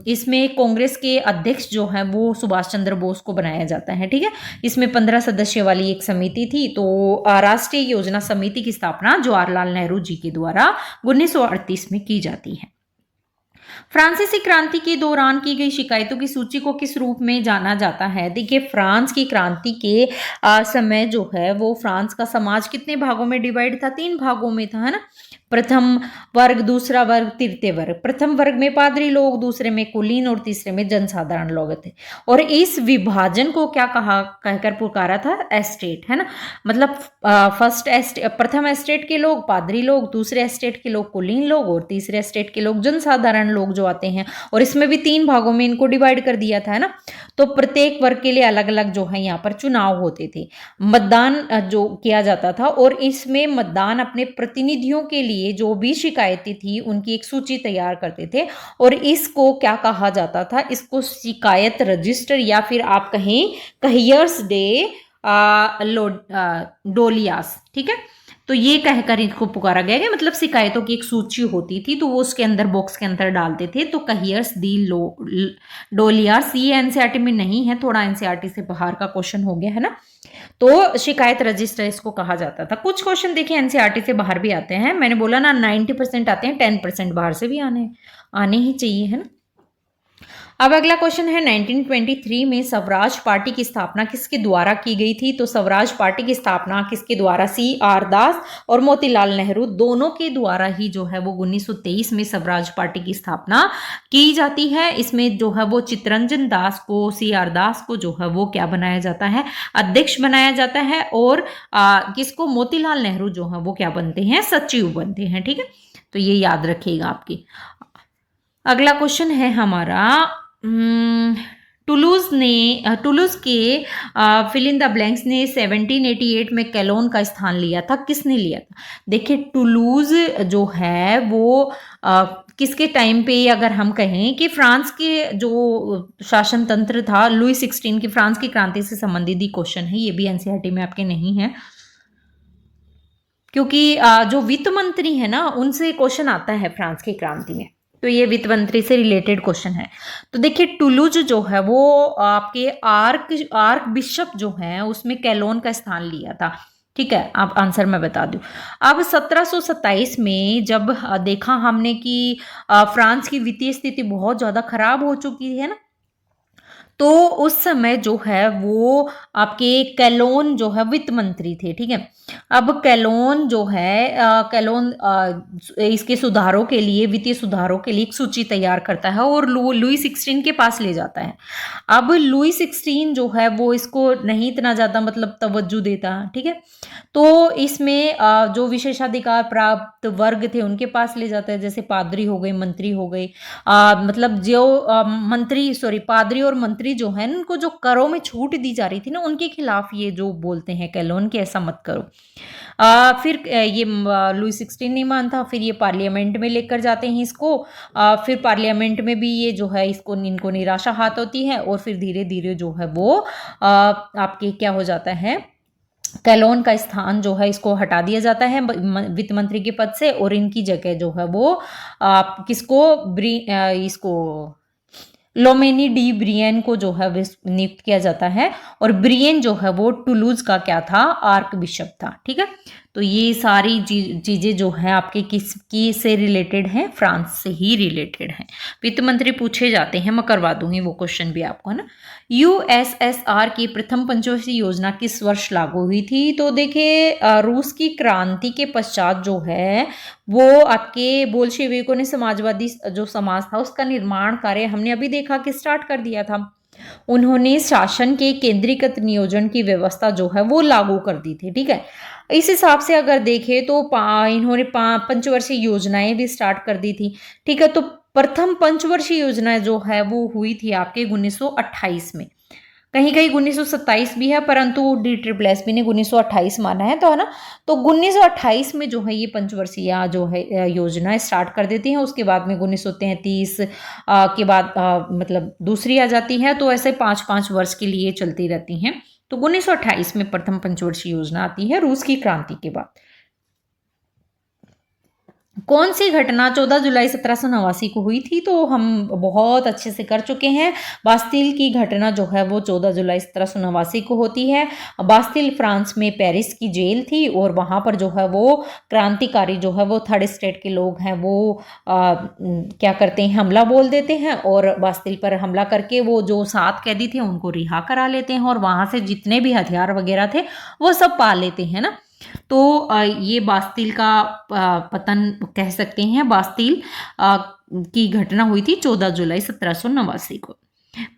Speaker 1: इसमें कांग्रेस के अध्यक्ष जो है वो सुभाष चंद्र बोस को बनाया जाता है, ठीक है। इसमें 15 सदस्य वाली एक समिति थी। तो राष्ट्रीय योजना समिति की स्थापना जवाहरलाल नेहरू जी के द्वारा 1938 में की जाती है। फ्रांसीसी क्रांति के दौरान की गई शिकायतों की सूची को किस रूप में जाना जाता है? देखिए, फ्रांस की क्रांति के समय जो है वो फ्रांस का समाज कितने भागों में डिवाइड था? 3 भागों में था, है ना। प्रथम वर्ग, दूसरा वर्ग, तृतीय वर्ग। प्रथम वर्ग में पादरी लोग, दूसरे में कुलीन और तीसरे में जनसाधारण लोग थे। और इस विभाजन को क्या कहकर पुकारा था? एस्टेट, है ना। मतलब प्रथम एस्टेट के लोग पादरी लोग, दूसरे एस्टेट के लोग कुलीन लोग और तीसरे एस्टेट के लोग जनसाधारण लोग जो आते हैं। और इसमें भी 3 भागों में इनको डिवाइड कर दिया था, है ना। तो प्रत्येक वर्ग के लिए अलग अलग जो है यहाँ पर चुनाव होते थे, मतदान जो किया जाता था। और इसमें मतदान अपने प्रतिनिधियों के लिए जो भी शिकायतें थी उनकी एक सूची तैयार करते थे। और इसको क्या कहा जाता था? इसको शिकायत रजिस्टर या फिर आप कहें कहियर्स डे डोलियास, ठीक है। तो ये कहकर इनको पुकारा गया कि मतलब शिकायतों की एक सूची होती थी तो वो उसके अंदर बॉक्स के अंदर डालते थे। तो कहियर्स दी डोलियास, ये एनसीईआरटी में नहीं है, थोड़ा एनसीईआरटी से बाहर का क्वेश्चन हो गया, है ना। तो शिकायत रजिस्टर इसको कहा जाता था। कुछ क्वेश्चन देखिए एनसीईआरटी से बाहर भी आते हैं, मैंने बोला ना 90% आते हैं, 10% बाहर से भी आने ही चाहिए, है ना। अब अगला क्वेश्चन है 1923 में स्वराज पार्टी की स्थापना किसके द्वारा की गई थी? तो स्वराज पार्टी की स्थापना किसके द्वारा? CR दास और मोतीलाल नेहरू दोनों के द्वारा ही जो है वो 1923 में स्वराज पार्टी की स्थापना की जाती है। इसमें जो है वो चित्तरंजन दास को, CR दास को जो है वो क्या बनाया जाता है? अध्यक्ष बनाया जाता है। और किसको? मोतीलाल नेहरू जो है वो क्या बनते हैं? सचिव बनते हैं, ठीक है। तो ये याद रखिएगा आपकी। अगला क्वेश्चन है हमारा टुलूज के फिल इन द ब्लैंक्स ने 1788 में कैलोन का स्थान लिया था। किसने लिया था? देखिए टुलूज जो है वो किसके टाइम पे, अगर हम कहें कि फ्रांस के जो शासन तंत्र था लुई 16 की, फ्रांस की क्रांति से संबंधित ही क्वेश्चन है, ये भी एनसीईआरटी में आपके नहीं है, क्योंकि जो वित्त मंत्री है ना उनसे क्वेश्चन आता है फ्रांस की क्रांति में, तो ये वित्त मंत्री से रिलेटेड क्वेश्चन है। तो देखिए टुलूज जो है वो आपके आर्क बिशप जो है उसमें कैलोन का स्थान लिया था, ठीक है। अब आंसर मैं बता दूं। अब 1727 में जब देखा हमने कि फ्रांस की वित्तीय स्थिति बहुत ज्यादा खराब हो चुकी है ना, तो उस समय जो है वो आपके कैलोन जो है वित्त मंत्री थे, ठीक है। अब कैलोन जो है कैलोन इसके सुधारों के लिए, वित्तीय सुधारों के लिए एक सूची तैयार करता है और लुई 16 के पास ले जाता है। अब लुई 16 जो है वो इसको नहीं इतना ज्यादा मतलब तवज्जो देता, ठीक है। तो इसमें जो विशेषाधिकार प्राप्त वर्ग थे उनके पास ले जाता है, जैसे पादरी हो गए, मंत्री हो गए, मतलब जो पादरी और मंत्री जो है उनको जो करों में छूट दी जा रही थी ना उनके खिलाफ ये जो बोलते हैं कैलोन कि ऐसा मत करो। फिर ये लुई 16 नहीं मानता, फिर ये पार्लियामेंट में लेकर जाते हैं इसको। फिर पार्लियामेंट में भी ये जो है इनको निराशा हाथ होती है और फिर धीरे धीरे जो है वो आपके क्या हो जाता है, कैलोन का स्थान जो है इसको हटा दिया जाता है वित्त मंत्री के पद से, और इनकी जगह जो है वो इसको लोमेनी डी ब्रियन को जो है नियुक्त किया जाता है। और ब्रियन जो है वो टुलूज का क्या था? आर्क बिशप था, ठीक है। तो ये सारी चीजें जो है आपके किसकी से रिलेटेड हैं? फ्रांस से ही रिलेटेड हैं। वित्त मंत्री पूछे जाते हैं, मैं करवा दूंगी वो क्वेश्चन भी आपको, है ना। यूएसएसआर की प्रथम पंचवर्षीय योजना किस वर्ष लागू हुई थी? तो देखिए रूस की क्रांति के पश्चात जो है वो आपके बोल्शेविकों ने समाजवादी जो समाज था उसका निर्माण कार्य हमने अभी देखा कि स्टार्ट कर दिया था। उन्होंने शासन के केंद्रीकृत नियोजन की व्यवस्था जो है वो लागू कर दी थी, ठीक है। इस हिसाब से अगर देखें तो इन्होंने पंचवर्षीय योजनाएं भी स्टार्ट कर दी थी, ठीक है। तो प्रथम पंचवर्षीय योजना जो है वो हुई थी आपके 1928 में, कहीं कहीं 1927 भी है, परंतु DSSS ने 1928 माना है, तो है ना। तो 1928 में जो है ये पंचवर्षीय जो है योजना स्टार्ट कर देती हैं। उसके बाद में 1933 के बाद मतलब दूसरी आ जाती है, तो ऐसे 5-5 वर्ष के लिए चलती रहती हैं। तो 1928 में प्रथम पंचवर्षीय योजना आती है रूस की क्रांति के बाद। कौन सी घटना 14 जुलाई 1789 को हुई थी? तो हम बहुत अच्छे से कर चुके हैं। बास्तिल की घटना जो है वो 14 जुलाई 1789 को होती है। बास्तिल फ्रांस में पेरिस की जेल थी और वहाँ पर जो है वो क्रांतिकारी जो है वो थर्ड स्टेट के लोग हैं वो क्या करते हैं, हमला बोल देते हैं और बास्तिल पर हमला करके वो जो 7 कैदी थे उनको रिहा करा लेते हैं और वहाँ से जितने भी हथियार वगैरह थे वो सब पा लेते हैं ना। तो ये बास्तील का पतन कह सकते हैं। बास्तील की घटना हुई थी 14 जुलाई 1789 को।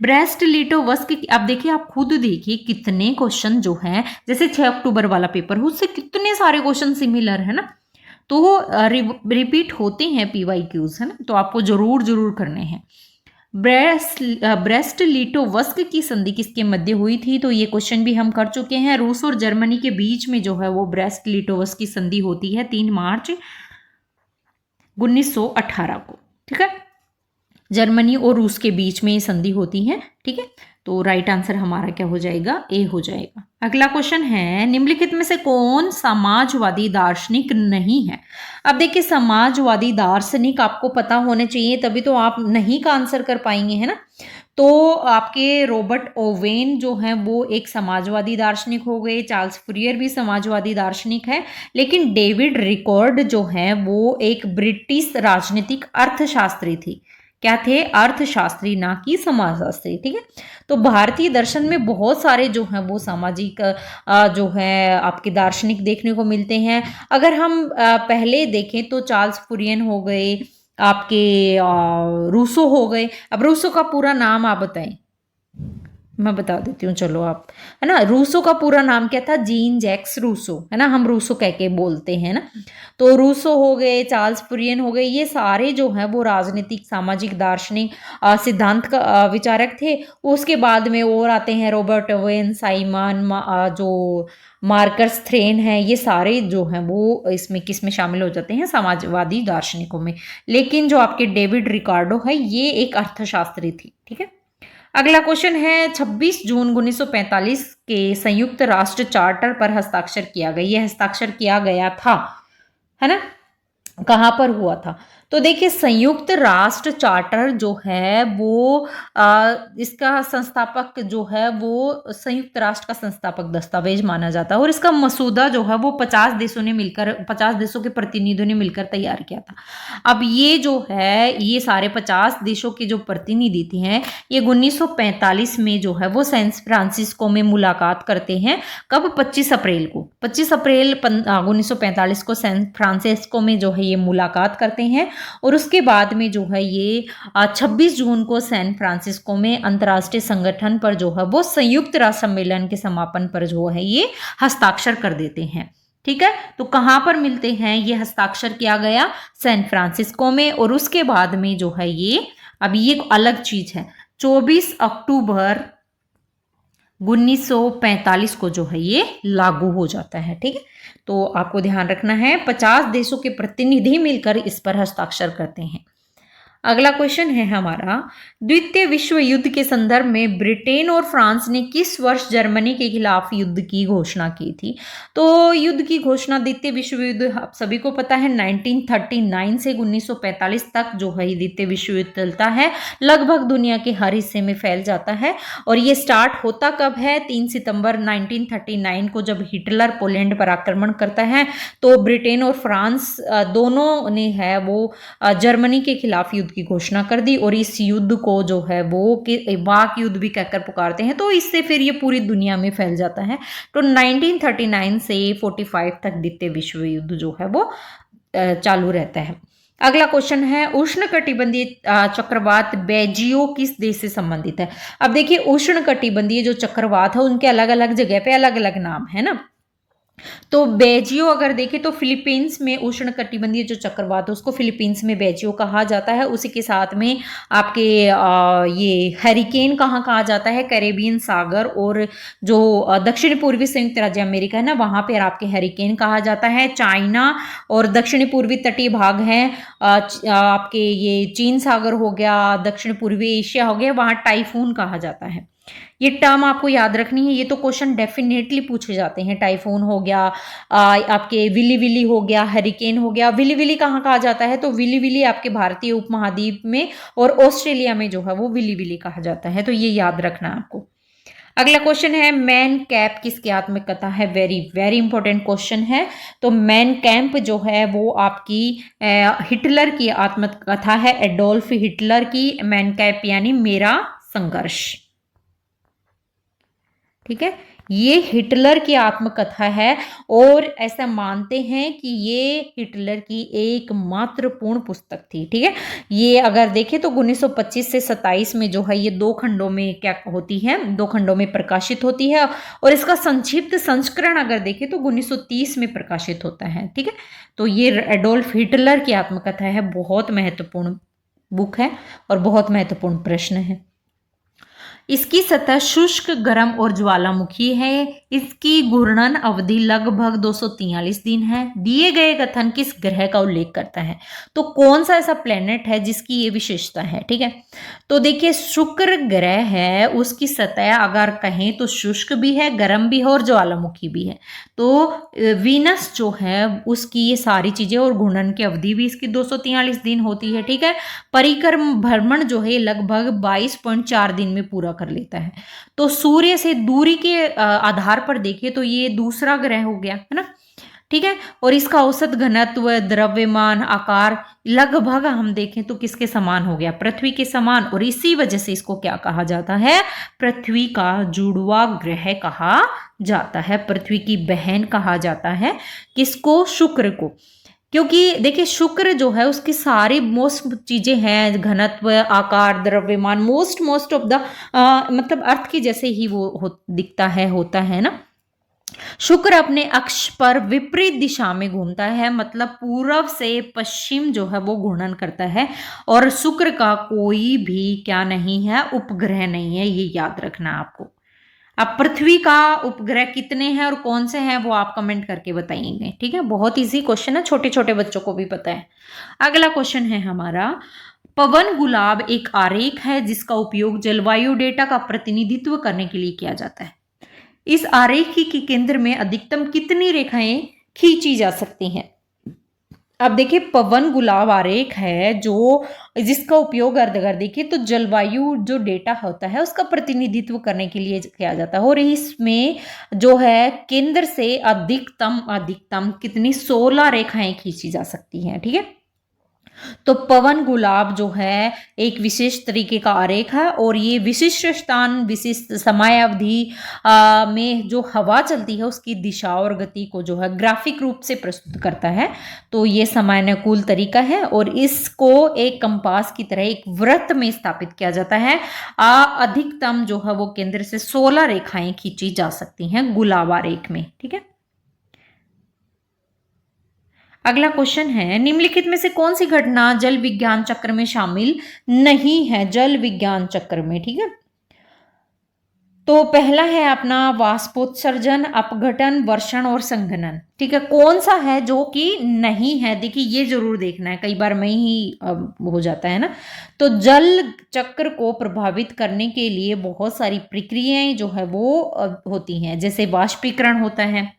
Speaker 1: ब्रेस्ट लिटोवस्क, अब देखिए आप खुद देखिए कितने क्वेश्चन जो हैं, जैसे 6 अक्टूबर वाला पेपर उससे कितने सारे क्वेश्चन सिमिलर है ना, तो रिपीट होते हैं पीवाईक्यूज, है ना, तो आपको जरूर जरूर करने हैं। ब्रेस्ट लिटोवस्क की संधि किसके मध्य हुई थी, तो ये क्वेश्चन भी हम कर चुके हैं। रूस और जर्मनी के बीच में जो है वो ब्रेस्ट लिटोवस्क की संधि होती है 3 मार्च 1918 को। ठीक है, जर्मनी और रूस के बीच में ये संधि होती है। ठीक है, तो राइट आंसर हमारा क्या हो जाएगा, ए हो जाएगा। अगला क्वेश्चन है, निम्नलिखित में से कौन समाजवादी दार्शनिक नहीं है। अब देखिए समाजवादी दार्शनिक आपको पता होने चाहिए, तभी तो आप नहीं का आंसर कर पाएंगे, है ना। तो आपके रॉबर्ट ओवेन जो है वो एक समाजवादी दार्शनिक हो गए, चार्ल्स फूरियर भी समाजवादी दार्शनिक है, लेकिन डेविड रिकॉर्ड जो है वो एक ब्रिटिश राजनीतिक अर्थशास्त्री थी। क्या थे, अर्थशास्त्री, ना कि समाजशास्त्री। ठीक है, तो भारतीय दर्शन में बहुत सारे जो हैं वो सामाजिक जो है आपके दार्शनिक देखने को मिलते हैं। अगर हम पहले देखें तो चार्ल्स फूरियर हो गए, आपके रूसो हो गए। अब रूसो का पूरा नाम आप बताएं, मैं बता देती हूँ, चलो आप, है ना। रूसो का पूरा नाम क्या था, जीन जैक्स रूसो, है ना, हम रूसो कह के बोलते हैं ना। तो रूसो हो गए, चार्ल्स फूरियर हो गए, ये सारे जो हैं वो राजनीतिक सामाजिक दार्शनिक सिद्धांत का विचारक थे। उसके बाद में और आते हैं रॉबर्ट ओवेन, साइमन, जो मार्कस थ्रेन है, ये सारे जो हैं वो इसमें किस में शामिल हो जाते हैं, समाजवादी दार्शनिकों में। लेकिन जो आपके डेविड रिकार्डो है ये एक अर्थशास्त्री थी। ठीक है, अगला क्वेश्चन है, 26 जून 1945 के संयुक्त राष्ट्र चार्टर पर हस्ताक्षर किया गया, यह हस्ताक्षर किया गया था, है ना, कहाँ पर हुआ था। तो देखिए संयुक्त राष्ट्र चार्टर जो है वो इसका संस्थापक जो है वो संयुक्त राष्ट्र का संस्थापक दस्तावेज माना जाता है, और इसका मसूदा जो है वो 50 देशों ने मिलकर, 50 देशों के प्रतिनिधियों ने मिलकर तैयार किया था। अब ये जो है ये सारे 50 देशों के जो प्रतिनिधि थे हैं, ये 1945 में जो है वो सैन फ्रांसिस्को में मुलाकात करते हैं। कब, 25 अप्रैल को, 25 अप्रैल 1945 को सैन फ्रांसिस्को में जो है ये मुलाकात करते हैं। और उसके बाद में जो है ये 26 जून को सैन फ्रांसिस्को में अंतर्राष्ट्रीय संगठन पर जो है वो संयुक्त राष्ट्र सम्मेलन के समापन पर जो है ये हस्ताक्षर कर देते हैं। ठीक है, तो कहां पर मिलते हैं, ये हस्ताक्षर किया गया सैन फ्रांसिस्को में। और उसके बाद में जो है ये, अब ये एक अलग चीज है, 24 अक्टूबर 1945 को जो है ये लागू हो जाता है। ठीक है, तो आपको ध्यान रखना है 50 देशों के प्रतिनिधि मिलकर इस पर हस्ताक्षर करते हैं। अगला क्वेश्चन है हमारा, द्वितीय विश्व युद्ध के संदर्भ में ब्रिटेन और फ्रांस ने किस वर्ष जर्मनी के खिलाफ युद्ध की घोषणा की थी। तो युद्ध की घोषणा, द्वितीय विश्व युद्ध आप सभी को पता है 1939 से 1945 तक जो है द्वितीय विश्व युद्ध चलता है, लगभग दुनिया के हर हिस्से में फैल जाता है। और ये स्टार्ट होता कब है, 3 सितंबर 1939 को, जब हिटलर पोलैंड पर आक्रमण करता है। तो ब्रिटेन और फ्रांस दोनों ने है वो जर्मनी के खिलाफ युद्ध की घोषणा कर दी, और इस युद्ध को जो है वो वाक युद्ध भी कहकर पुकारते हैं। तो इससे फिर ये पूरी दुनिया में फैल जाता है। तो 1939 से 45 तक द्वितीय विश्व युद्ध जो है वो चालू रहता है। अगला क्वेश्चन है, उष्णकटिबंधीय चक्रवात बेजियो किस देश से संबंधित है। अब देखिए उष्णकटिबंधीय जो चक्रवात है उनके अलग अलग जगह पे अलग अलग नाम है ना। तो बेजियो अगर देखें तो फिलीपींस में उष्णकटिबंधीय जो चक्रवात है उसको फिलीपींस में बेजियो कहा जाता है। उसी के साथ में आपके ये हैरिकेन कहाँ कहा जाता है, कैरेबियन सागर और जो दक्षिण पूर्वी संयुक्त राज्य अमेरिका है ना, वहाँ पर आपके हैरिकेन कहा जाता है। चाइना और दक्षिण पूर्वी तटीय भाग हैं, आपके ये चीन सागर हो गया, दक्षिण पूर्वी एशिया हो गया, वहाँ टाइफून कहा जाता है। ये टर्म आपको याद रखनी है, ये तो क्वेश्चन डेफिनेटली पूछे जाते हैं। टाइफून हो गया, आपके विली विली हो गया, हरिकेन हो गया। विली विली कहाँ कहा जाता है, तो विली विली आपके भारतीय उपमहाद्वीप में और ऑस्ट्रेलिया में जो है वो विली विली कहा जाता है। तो ये याद रखना है आपको। अगला क्वेश्चन है, मैन कैप किसकी आत्मकथा है। वेरी वेरी इंपॉर्टेंट क्वेश्चन है। तो मैन कैंप जो है वो आपकी हिटलर की आत्मकथा है, एडोल्फ हिटलर की। मैन कैप यानी मेरा संघर्ष। ठीक है, ये हिटलर की आत्मकथा है और ऐसा मानते हैं कि ये हिटलर की एकमात्र पूर्ण पुस्तक थी। ठीक है, ये अगर देखें तो 1925 से 27 में जो है ये 2 खंडों में क्या होती है, 2 खंडों में प्रकाशित होती है और इसका संक्षिप्त संस्करण अगर देखें तो 1930 में प्रकाशित होता है। ठीक है, तो ये एडोल्फ हिटलर की आत्मकथा है, बहुत महत्वपूर्ण बुक है और बहुत महत्वपूर्ण प्रश्न है। इसकी सतह शुष्क, गर्म और ज्वालामुखी है। इसकी घूर्णन अवधि लगभग 243 दिन है। दिए गए कथन किस ग्रह का उल्लेख करता है? तो कौन सा ऐसा प्लेनेट है जिसकी ये विशेषता है? ठीक है, तो देखिए शुक्र ग्रह है, उसकी सतह अगर कहें तो शुष्क भी है, गर्म भी है और ज्वालामुखी भी है। तो वीनस जो है उसकी ये सारी चीजें और घूर्णन की अवधि भी इसकी 243 दिन होती है। ठीक है, परिक्रम भ्रमण जो है लगभग 22.4 दिन में पूरा कर लेता है। तो सूर्य से दूरी के आधार पर देखें तो ये दूसरा ग्रह हो गया है ना। ठीक है, और इसका औसत घनत्व, द्रव्यमान, आकार लगभग हम देखें तो किसके समान हो गया? पृथ्वी के समान। और इसी वजह से इसको क्या कहा जाता है? पृथ्वी का जुड़वा ग्रह कहा जाता है, पृथ्वी की बहन कहा जाता है। किसको? शुक्र को। क्योंकि देखिए शुक्र जो है उसकी सारी मोस्ट चीजें हैं, घनत्व, आकार, द्रव्यमान, मोस्ट ऑफ द मतलब अर्थ की जैसे ही वो दिखता है, होता है ना। शुक्र अपने अक्ष पर विपरीत दिशा में घूमता है, मतलब पूर्व से पश्चिम जो है वो घूर्णन करता है। और शुक्र का कोई भी क्या नहीं है? उपग्रह नहीं है, ये याद रखना आपको। अब पृथ्वी का उपग्रह कितने हैं और कौन से हैं वो आप कमेंट करके बताइएंगे। ठीक है, बहुत इजी क्वेश्चन है, छोटे छोटे बच्चों को भी पता है। अगला क्वेश्चन है हमारा, पवन गुलाब एक आरेख है जिसका उपयोग जलवायु डेटा का प्रतिनिधित्व करने के लिए किया जाता है। इस आरेख के केंद्र में अधिकतम कितनी रेखाएं खींची जा सकती हैं? अब देखिए पवन गुलाब आरेख है जो जिसका उपयोग अगर देखिए तो जलवायु जो डेटा होता है उसका प्रतिनिधित्व करने के लिए किया जाता है। और इसमें जो है केंद्र से अधिकतम कितनी 16 रेखाएं खींची जा सकती हैं। ठीक है, तो पवन गुलाब जो है एक विशेष तरीके का आरेख है और ये विशिष्ट स्थान, विशिष्ट समयावधि में जो हवा चलती है उसकी दिशा और गति को जो है ग्राफिक रूप से प्रस्तुत करता है। तो ये समयानुकूल तरीका है और इसको एक कंपास की तरह एक वृत्त में स्थापित किया जाता है। अधिकतम जो है वो केंद्र से 16 रेखाएं खींची जा सकती हैं गुलाब आरेख में। ठीक है, अगला क्वेश्चन है, निम्नलिखित में से कौन सी घटना जल विज्ञान चक्र में शामिल नहीं है? जल विज्ञान चक्र में। ठीक है, तो पहला है अपना वाष्पोत्सर्जन, अपघटन, वर्षण और संघनन। ठीक है, कौन सा है जो कि नहीं है? देखिए ये जरूर देखना है, कई बार में ही हो जाता है ना। तो जल चक्र को प्रभावित करने के लिए बहुत सारी प्रक्रियाएं जो है वो होती हैं, जैसे वाष्पीकरण होता है,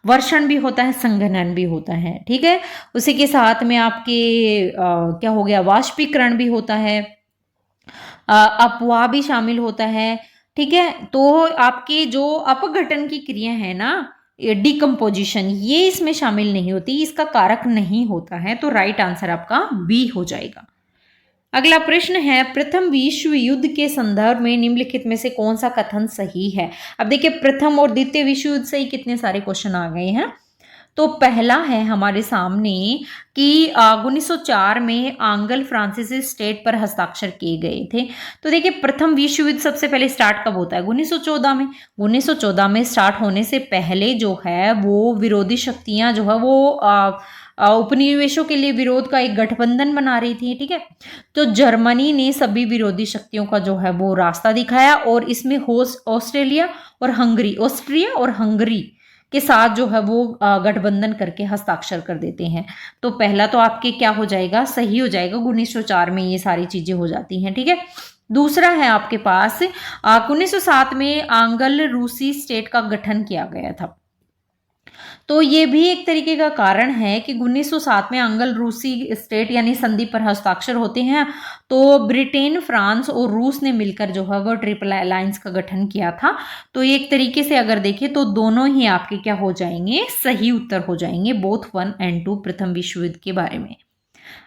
Speaker 1: वर्षण भी होता है, संघनन भी होता है। ठीक है, उसी के साथ में आपके क्या हो गया? वाष्पीकरण भी होता है, अपवाह भी शामिल होता है। ठीक है, तो आपके जो अपघटन की क्रिया है ना, डिकम्पोजिशन, ये इसमें शामिल नहीं होती, इसका कारक नहीं होता है। तो राइट आंसर आपका बी हो जाएगा। अगला प्रश्न है, प्रथम विश्व युद्ध के संदर्भ में निम्नलिखित में से कौन सा कथन सही है? अब देखिए प्रथम और द्वितीय विश्व युद्ध से ही कितने सारे क्वेश्चन आ गए हैं। तो पहला है हमारे सामने कि 1904 में आंग्ल फ्रांसीसी स्टेट पर हस्ताक्षर किए गए थे। तो देखिए प्रथम विश्व युद्ध सबसे पहले स्टार्ट कब होता है? 1914 में। 1914 में स्टार्ट होने से पहले जो है वो विरोधी शक्तियां जो है वो उपनिवेशों के लिए विरोध का एक गठबंधन बना रही थी। ठीक है, तो जर्मनी ने सभी विरोधी शक्तियों का जो है वो रास्ता दिखाया और इसमें ऑस्ट्रिया और हंगरी के साथ जो है वो गठबंधन करके हस्ताक्षर कर देते हैं। तो पहला तो आपके क्या हो जाएगा? सही हो जाएगा, 1904 में ये सारी चीजें हो जाती हैं। ठीक है, दूसरा है आपके पास 1907 में आंग्ल रूसी स्टेट का गठन किया गया था। तो ये भी एक तरीके का कारण है कि 1907 में आंग्ल रूसी स्टेट यानी संधि पर हस्ताक्षर होते हैं। तो ब्रिटेन, फ्रांस और रूस ने मिलकर जो है वो ट्रिपल अलायंस का गठन किया था। तो एक तरीके से अगर देखें तो दोनों ही आपके क्या हो जाएंगे? सही उत्तर हो जाएंगे, बोथ 1 और 2 प्रथम विश्व युद्ध के बारे में।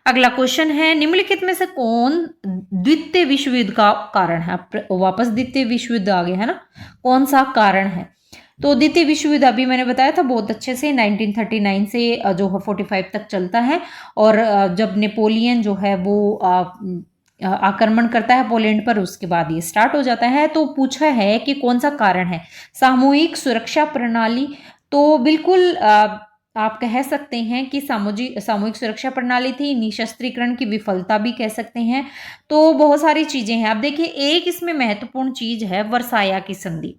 Speaker 1: अगला क्वेश्चन है, निम्नलिखित में से कौन द्वितीय विश्व युद्ध का कारण है? वापस द्वितीय विश्व युद्ध आ गया है ना, कौन सा कारण है? तो द्वितीय विश्व युद्ध अभी मैंने बताया था बहुत अच्छे से 1939 से जो है 45 तक चलता है। और जब नेपोलियन जो है वो आक्रमण करता है पोलैंड पर, उसके बाद ये स्टार्ट हो जाता है। तो पूछा है कि कौन सा कारण है, सामूहिक सुरक्षा प्रणाली। तो बिल्कुल आप कह सकते हैं कि सामूहिक सुरक्षा प्रणाली थी, निशस्त्रीकरण की विफलता भी कह सकते हैं। तो बहुत सारी चीजें हैं। अब देखिए एक इसमें महत्वपूर्ण चीज है वर्साया की संधि।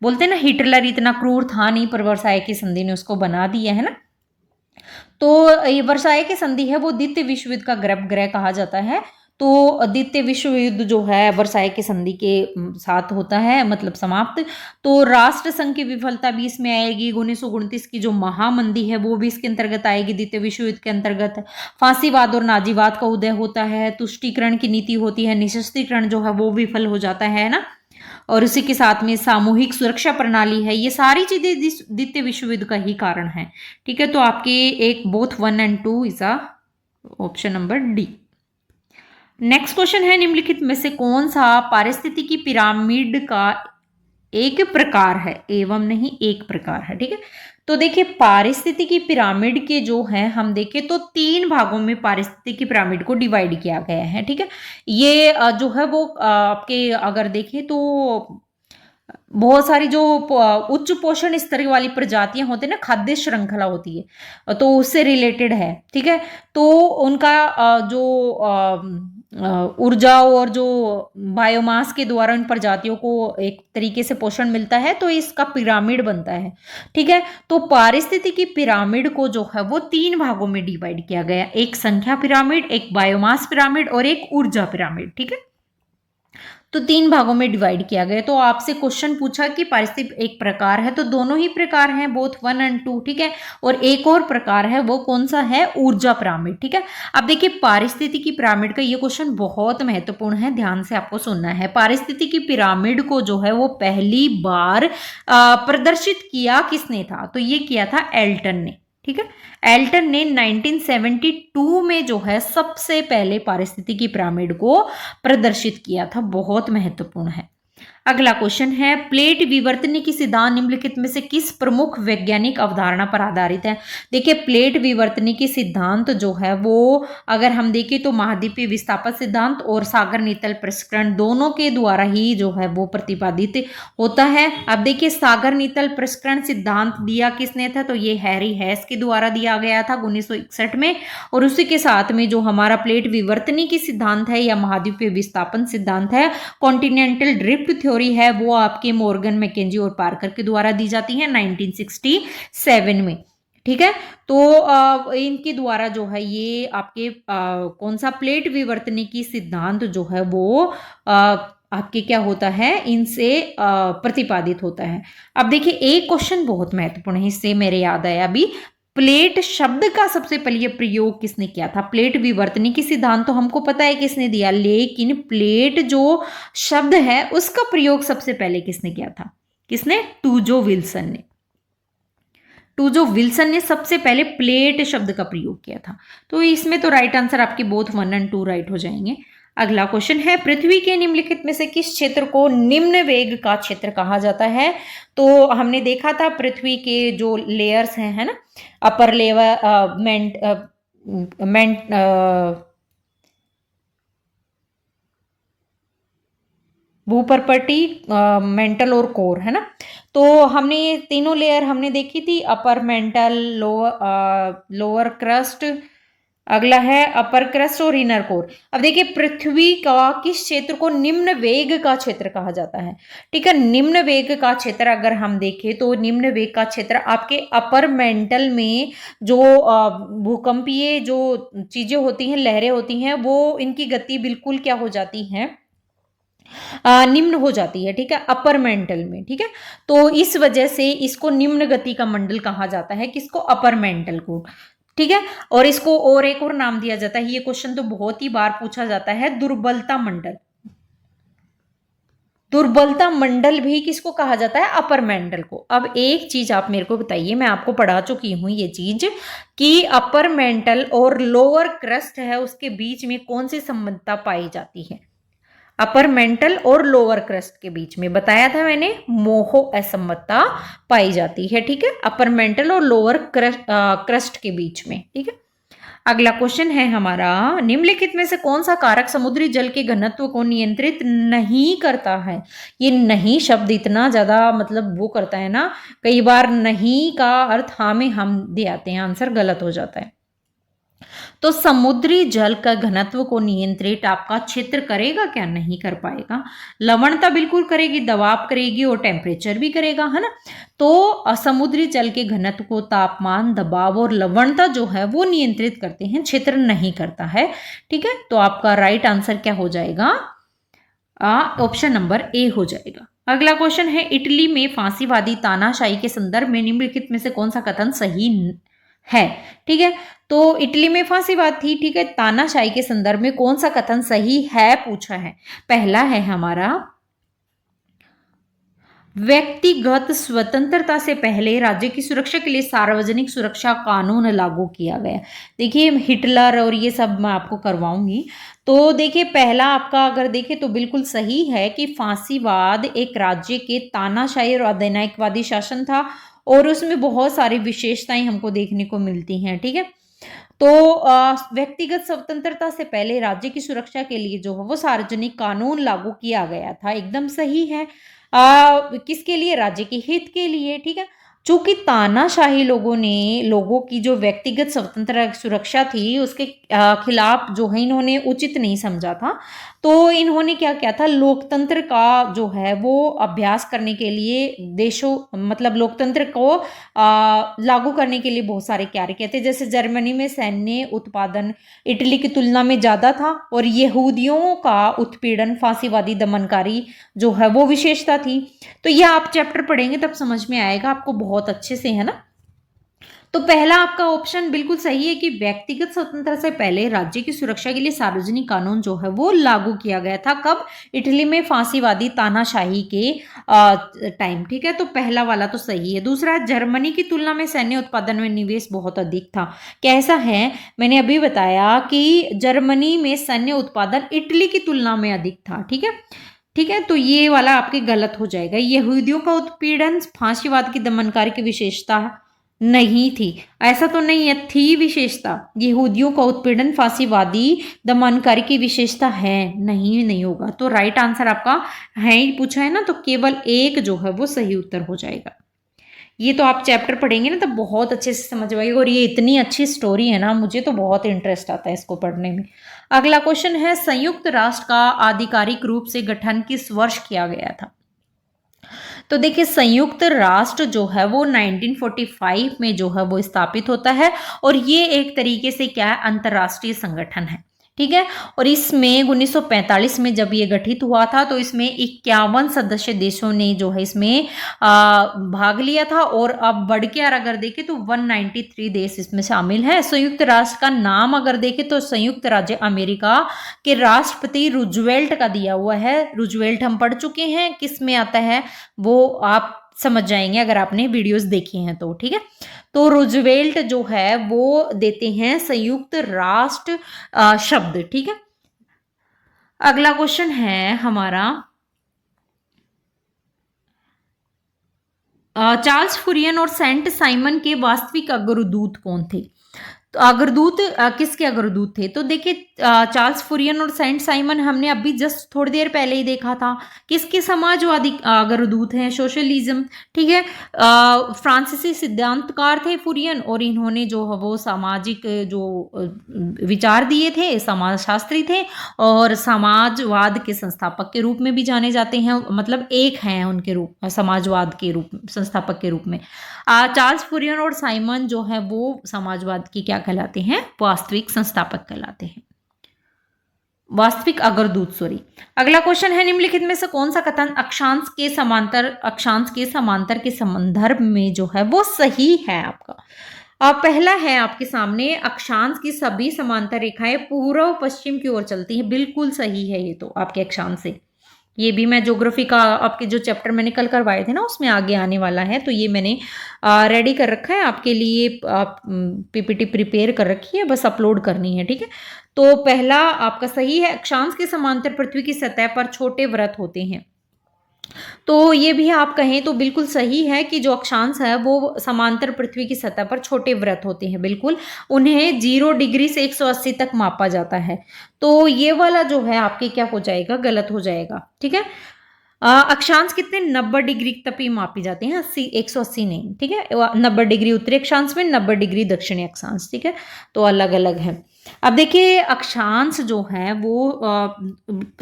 Speaker 1: बोलते हैं ना हिटलर इतना क्रूर था नहीं, पर वर्साया की संधि ने उसको बना दिया है ना। तो ये वर्साया की संधि है वो द्वितीय विश्व युद्ध का गर्भगृह कहा जाता है। तो द्वितीय विश्व युद्ध जो है वर्साया की संधि के साथ होता है, मतलब समाप्त। तो राष्ट्र संघ की विफलता भी इसमें आएगी। 1929 की जो महामंदी है वो भी इसके अंतर्गत आएगी, द्वितीय विश्व युद्ध के अंतर्गत। फांसीवाद और नाजीवाद का उदय होता है, तुष्टीकरण की नीति होती है, निशस्त्रीकरण जो है वो विफल हो जाता है ना। और उसी के साथ में सामूहिक सुरक्षा प्रणाली है। ये सारी चीजें द्वितीय विश्व युद्ध का ही कारण है। ठीक है, तो आपके एक both 1 and 2 is option number D. Next question है निम्नलिखित में से कौन सा पारिस्थितिकी पिरामिड का एक प्रकार है, एवं नहीं एक प्रकार है। ठीक है, तो देखिए पारिस्थितिकी पिरामिड के जो है हम देखें तो 3 भागों में पारिस्थितिकी पिरामिड को डिवाइड किया गया है। ठीक है, ये जो है वो आपके अगर देखें तो बहुत सारी जो उच्च पोषण स्तर वाली प्रजातियां होती है ना, खाद्य श्रृंखला होती है, तो उससे रिलेटेड है। ठीक है, तो उनका जो ऊर्जा और जो बायोमास के द्वारा उन प्रजातियों को एक तरीके से पोषण मिलता है, तो इसका पिरामिड बनता है। ठीक है, तो पारिस्थितिकी पिरामिड को जो है वो 3 भागों में डिवाइड किया गया, एक संख्या पिरामिड, एक बायोमास पिरामिड और एक ऊर्जा पिरामिड। ठीक है, तो 3 भागों में डिवाइड किया गया। तो आपसे क्वेश्चन पूछा कि पारिस्थितिक एक प्रकार है, तो दोनों ही प्रकार हैं, बोथ 1 and 2। ठीक है, और एक और प्रकार है वो कौन सा है, ऊर्जा पिरामिड। ठीक है, अब देखिए पारिस्थितिकी पिरामिड का ये क्वेश्चन बहुत महत्वपूर्ण है, ध्यान से आपको सुनना है। पारिस्थितिकी पिरामिड को जो है वो पहली बार प्रदर्शित किया किसने था, तो ये किया था एल्टन ने। ठीक है, एल्टन ने 1972 में जो है सबसे पहले पारिस्थितिकी पिरामिड को प्रदर्शित किया था, बहुत महत्वपूर्ण है। अगला क्वेश्चन है प्लेट विवर्तनी की सिद्धांत निम्नलिखित में से किस प्रमुख वैज्ञानिक अवधारणा पर आधारित है। देखिए प्लेट विवर्तनी की सिद्धांत जो है वो अगर हम देखें तो महाद्वीपीय विस्थापन सिद्धांत और सागर नीतल प्रसंकरण दोनों के द्वारा ही जो है वो प्रतिपादित होता है। अब देखिए सागर नीतल प्रसंकरण सिद्धांत दिया किसने था, तो ये हैरी हेस के द्वारा दिया गया था 1961 में। और उसी के साथ में जो हमारा प्लेट विवर्तनी की सिद्धांत है या महाद्वीपीय विस्थापन सिद्धांत है, कॉन्टिनेंटल ड्रिफ्ट थ्योरी है, वो आपके मॉर्गन मैकेंजी और पार्कर के द्वारा दी जाती है 1967 में। ठीक है, तो इनके द्वारा जो है ये आपके कौन सा प्लेट विवर्तनी की सिद्धांत जो है वो आपके क्या होता है, इनसे प्रतिपादित होता है। अब देखिए एक क्वेश्चन बहुत महत्वपूर्ण है, इससे मेरे याद आया अभी, प्लेट शब्द का सबसे पहले प्रयोग किसने किया था। प्लेट विवर्तनी की सिद्धांत तो हमको पता है किसने दिया, लेकिन प्लेट जो शब्द है उसका प्रयोग सबसे पहले किसने किया था, किसने, टूजो विल्सन ने। टूजो विल्सन ने सबसे पहले प्लेट शब्द का प्रयोग किया था। तो इसमें तो राइट आंसर आपके बोथ 1 and 2 राइट हो जाएंगे। अगला क्वेश्चन है पृथ्वी के निम्नलिखित में से किस क्षेत्र को निम्न वेग का क्षेत्र कहा जाता है। तो हमने देखा था पृथ्वी के जो लेयर्स हैं, है ना, अपर लेवल भूपर्पटी, मेंटल और कोर, है ना। तो हमने ये तीनों लेयर हमने देखी थी, अपर मेंटल, लोअर क्रस्ट, अगला है अपर क्रस्ट और इनर कोर। अब देखिए पृथ्वी का किस क्षेत्र को निम्न वेग का क्षेत्र कहा जाता है। ठीक है, निम्न वेग का क्षेत्र अगर हम देखें तो निम्न वेग का क्षेत्र आपके अपर मेंटल में जो भूकंपीय जो चीजें होती हैं, लहरें होती हैं, वो इनकी गति बिल्कुल क्या हो जाती है, निम्न हो जाती है। ठीक है, अपर मेंटल में। ठीक है, तो इस वजह से इसको निम्न गति का मंडल कहा जाता है, किसको, अपर मेंटल को। ठीक है, और इसको और एक और नाम दिया जाता है, ये क्वेश्चन तो बहुत ही बार पूछा जाता है, दुर्बलता मंडल। दुर्बलता मंडल भी किसको कहा जाता है, अपर मेंटल को। अब एक चीज आप मेरे को बताइए, मैं आपको पढ़ा चुकी हूं ये चीज कि अपर मेंटल और लोअर क्रस्ट है उसके बीच में कौन सी संबंधता पाई जाती है। अपर मेंटल और लोअर क्रस्ट के बीच में बताया था मैंने, मोहो असमता पाई जाती है। ठीक है, अपर मेंटल और लोअर क्रस्ट के बीच में। ठीक है, अगला क्वेश्चन है हमारा, निम्नलिखित में से कौन सा कारक समुद्री जल के घनत्व को नियंत्रित नहीं करता है। ये नहीं शब्द इतना ज्यादा मतलब वो करता है ना, कई बार नहीं का अर्थ हाँ में हम दे आते हैं, आंसर गलत हो जाता है। तो समुद्री जल का घनत्व को नियंत्रित आपका क्षेत्र करेगा क्या, नहीं कर पाएगा। लवणता बिल्कुल करेगी, दबाव करेगी और टेम्परेचर भी करेगा, है ना। तो समुद्री जल के घनत्व को तापमान, दबाव और लवणता जो है वो नियंत्रित करते हैं, क्षेत्र नहीं करता है। ठीक है, तो आपका राइट आंसर क्या हो जाएगा, ऑप्शन नंबर ए हो जाएगा। अगला क्वेश्चन है, इटली में फांसीवादी तानाशाही के संदर्भ में निम्नलिखित में से कौन सा कथन सही है। ठीक है, तो इटली में फांसीवाद थी। ठीक है, तानाशाही के संदर्भ में कौन सा कथन सही है पूछा है। पहला है हमारा, व्यक्तिगत स्वतंत्रता से पहले राज्य की सुरक्षा के लिए सार्वजनिक सुरक्षा कानून लागू किया गया। देखिए हिटलर और ये सब मैं आपको करवाऊंगी। तो देखिए पहला आपका अगर देखें तो बिल्कुल सही है कि फांसीवाद एक राज्य के तानाशाही और अधिनायकवादी शासन था और उसमें बहुत सारी विशेषताएं हमको देखने को मिलती हैं। ठीक है, तो व्यक्तिगत स्वतंत्रता से पहले राज्य की सुरक्षा के लिए जो है वो सार्वजनिक कानून लागू किया गया था, एकदम सही है। किसके लिए, राज्य के हित के लिए। ठीक है, चूंकि तानाशाही लोगों की जो व्यक्तिगत स्वतंत्रता सुरक्षा थी उसके खिलाफ जो है इन्होंने उचित नहीं समझा था, तो इन्होंने क्या किया था, लोकतंत्र का जो है वो अभ्यास करने के लिए देशों मतलब लोकतंत्र को लागू करने के लिए बहुत सारे कार्य किए थे। जैसे जर्मनी में सैन्य उत्पादन इटली की तुलना में ज्यादा था और यहूदियों का उत्पीड़न, फांसीवादी दमनकारी जो है वो विशेषता थी। तो यह आप चैप्टर पढ़ेंगे तब समझ में आएगा आपको बहुत अच्छे से, है ना। तो पहला आपका ऑप्शन बिल्कुल सही है कि व्यक्तिगत स्वतंत्रता से पहले राज्य की सुरक्षा के लिए सार्वजनिक कानून जो है वो लागू किया गया था। कब, इटली में फांसीवादी तानाशाही के टाइम। ठीक है, तो पहला वाला तो सही है। दूसरा, जर्मनी की तुलना में सैन्य उत्पादन में निवेश बहुत अधिक था। कैसा है, मैंने अभी बताया कि जर्मनी में सैन्य उत्पादन इटली की तुलना में अधिक था। ठीक है, ठीक है, तो ये वाला आपके गलत हो जाएगा। यहूदियों का उत्पीड़न फांसीवाद की दमनकारी की विशेषता नहीं थी, ऐसा तो नहीं है, थी विशेषता। यहूदियों का उत्पीड़न फांसीवादी दमनकारी की विशेषता है, नहीं होगा। तो राइट आंसर आपका है ही पूछा है ना, तो केवल एक जो है वो सही उत्तर हो जाएगा। ये तो आप चैप्टर पढ़ेंगे ना तब बहुत अच्छे से समझ पाएंगे, और ये इतनी अच्छी स्टोरी है ना, मुझे तो बहुत इंटरेस्ट आता है इसको पढ़ने में। अगला क्वेश्चन है, संयुक्त राष्ट्र का आधिकारिक रूप से गठन किस वर्ष किया गया था। तो देखिए संयुक्त राष्ट्र जो है वो 1945 में जो है वो स्थापित होता है और ये एक तरीके से क्या है, अंतर्राष्ट्रीय संगठन है। ठीक है, और इसमें 1945 में जब ये गठित हुआ था तो इसमें 51 सदस्य देशों ने जो है इसमें भाग लिया था, और अब बढ़ के अगर देखें तो 193 देश इसमें शामिल है। संयुक्त राष्ट्र का नाम अगर देखें तो संयुक्त राज्य अमेरिका के राष्ट्रपति रूजवेल्ट का दिया हुआ है। रूजवेल्ट हम पढ़ चुके हैं, किस में आता है वो आप समझ जाएंगे अगर आपने वीडियोस देखी हैं तो। ठीक है, तो रूजवेल्ट जो है वो देते हैं संयुक्त राष्ट्र शब्द। ठीक है, अगला क्वेश्चन है हमारा, चार्ल्स फुरियन और सेंट साइमन के वास्तविक अग्रदूत कौन थे। तो अग्रदूत किसके अग्रदूत थे, तो देखिए चार्ल्स फुरियन और सेंट साइमन हमने अभी जस्ट थोड़ी देर पहले ही देखा था, किसके समाजवादी अग्रदूत हैं, सोशलिज्म। ठीक है, फ्रांसीसी सिद्धांतकार थे फुरियन, और इन्होंने जो है वो सामाजिक जो विचार दिए थे, समाजशास्त्री थे और समाजवाद के संस्थापक के रूप में भी जाने जाते हैं, मतलब एक हैं उनके रूप समाजवाद के रूप संस्थापक के रूप में। चार्ल्स फुरियन और साइमन जो है वो समाजवाद की क्या कहलाते हैं, वास्तविक संस्थापक कहलाते हैं, वास्तविक अग्रदूत सॉरी। अगला क्वेश्चन है, निम्नलिखित में से कौन सा कथन अक्षांश के समांतर के संदर्भ में जो है वो सही है आपका। पहला है आपके सामने, अक्षांश की सभी समांतर रेखाएं पूर्व पश्चिम की ओर चलती हैं, बिल्कुल सही है ये तो आपके अक्षांश से। ये भी मैं ज्योग्राफी का आपके जो चैप्टर मैंने कल करवाए थे ना उसमें आगे आने वाला है, तो ये मैंने रेडी कर रखा है आपके लिए, पीपीटी प्रिपेयर कर रखी है, बस अपलोड करनी है, ठीक है। तो पहला आपका सही है, अक्षांश के समांतर पृथ्वी की सतह पर छोटे वृत्त होते हैं। तो ये भी आप कहें तो बिल्कुल सही है कि जो अक्षांश है वो समांतर पृथ्वी की सतह पर छोटे वृत्त होते हैं, बिल्कुल। उन्हें 0 डिग्री से 180 तक मापा जाता है। तो ये वाला जो है आपके क्या हो जाएगा, गलत हो जाएगा, ठीक है। अक्षांश कितने 90 डिग्री तक ही मापी जाते हैं, 180 नहीं, ठीक है। 90 डिग्री उत्तरी अक्षांश में, 90 डिग्री दक्षिणी अक्षांश, ठीक है। तो अलग अलग है। अब देखिए अक्षांश जो है वो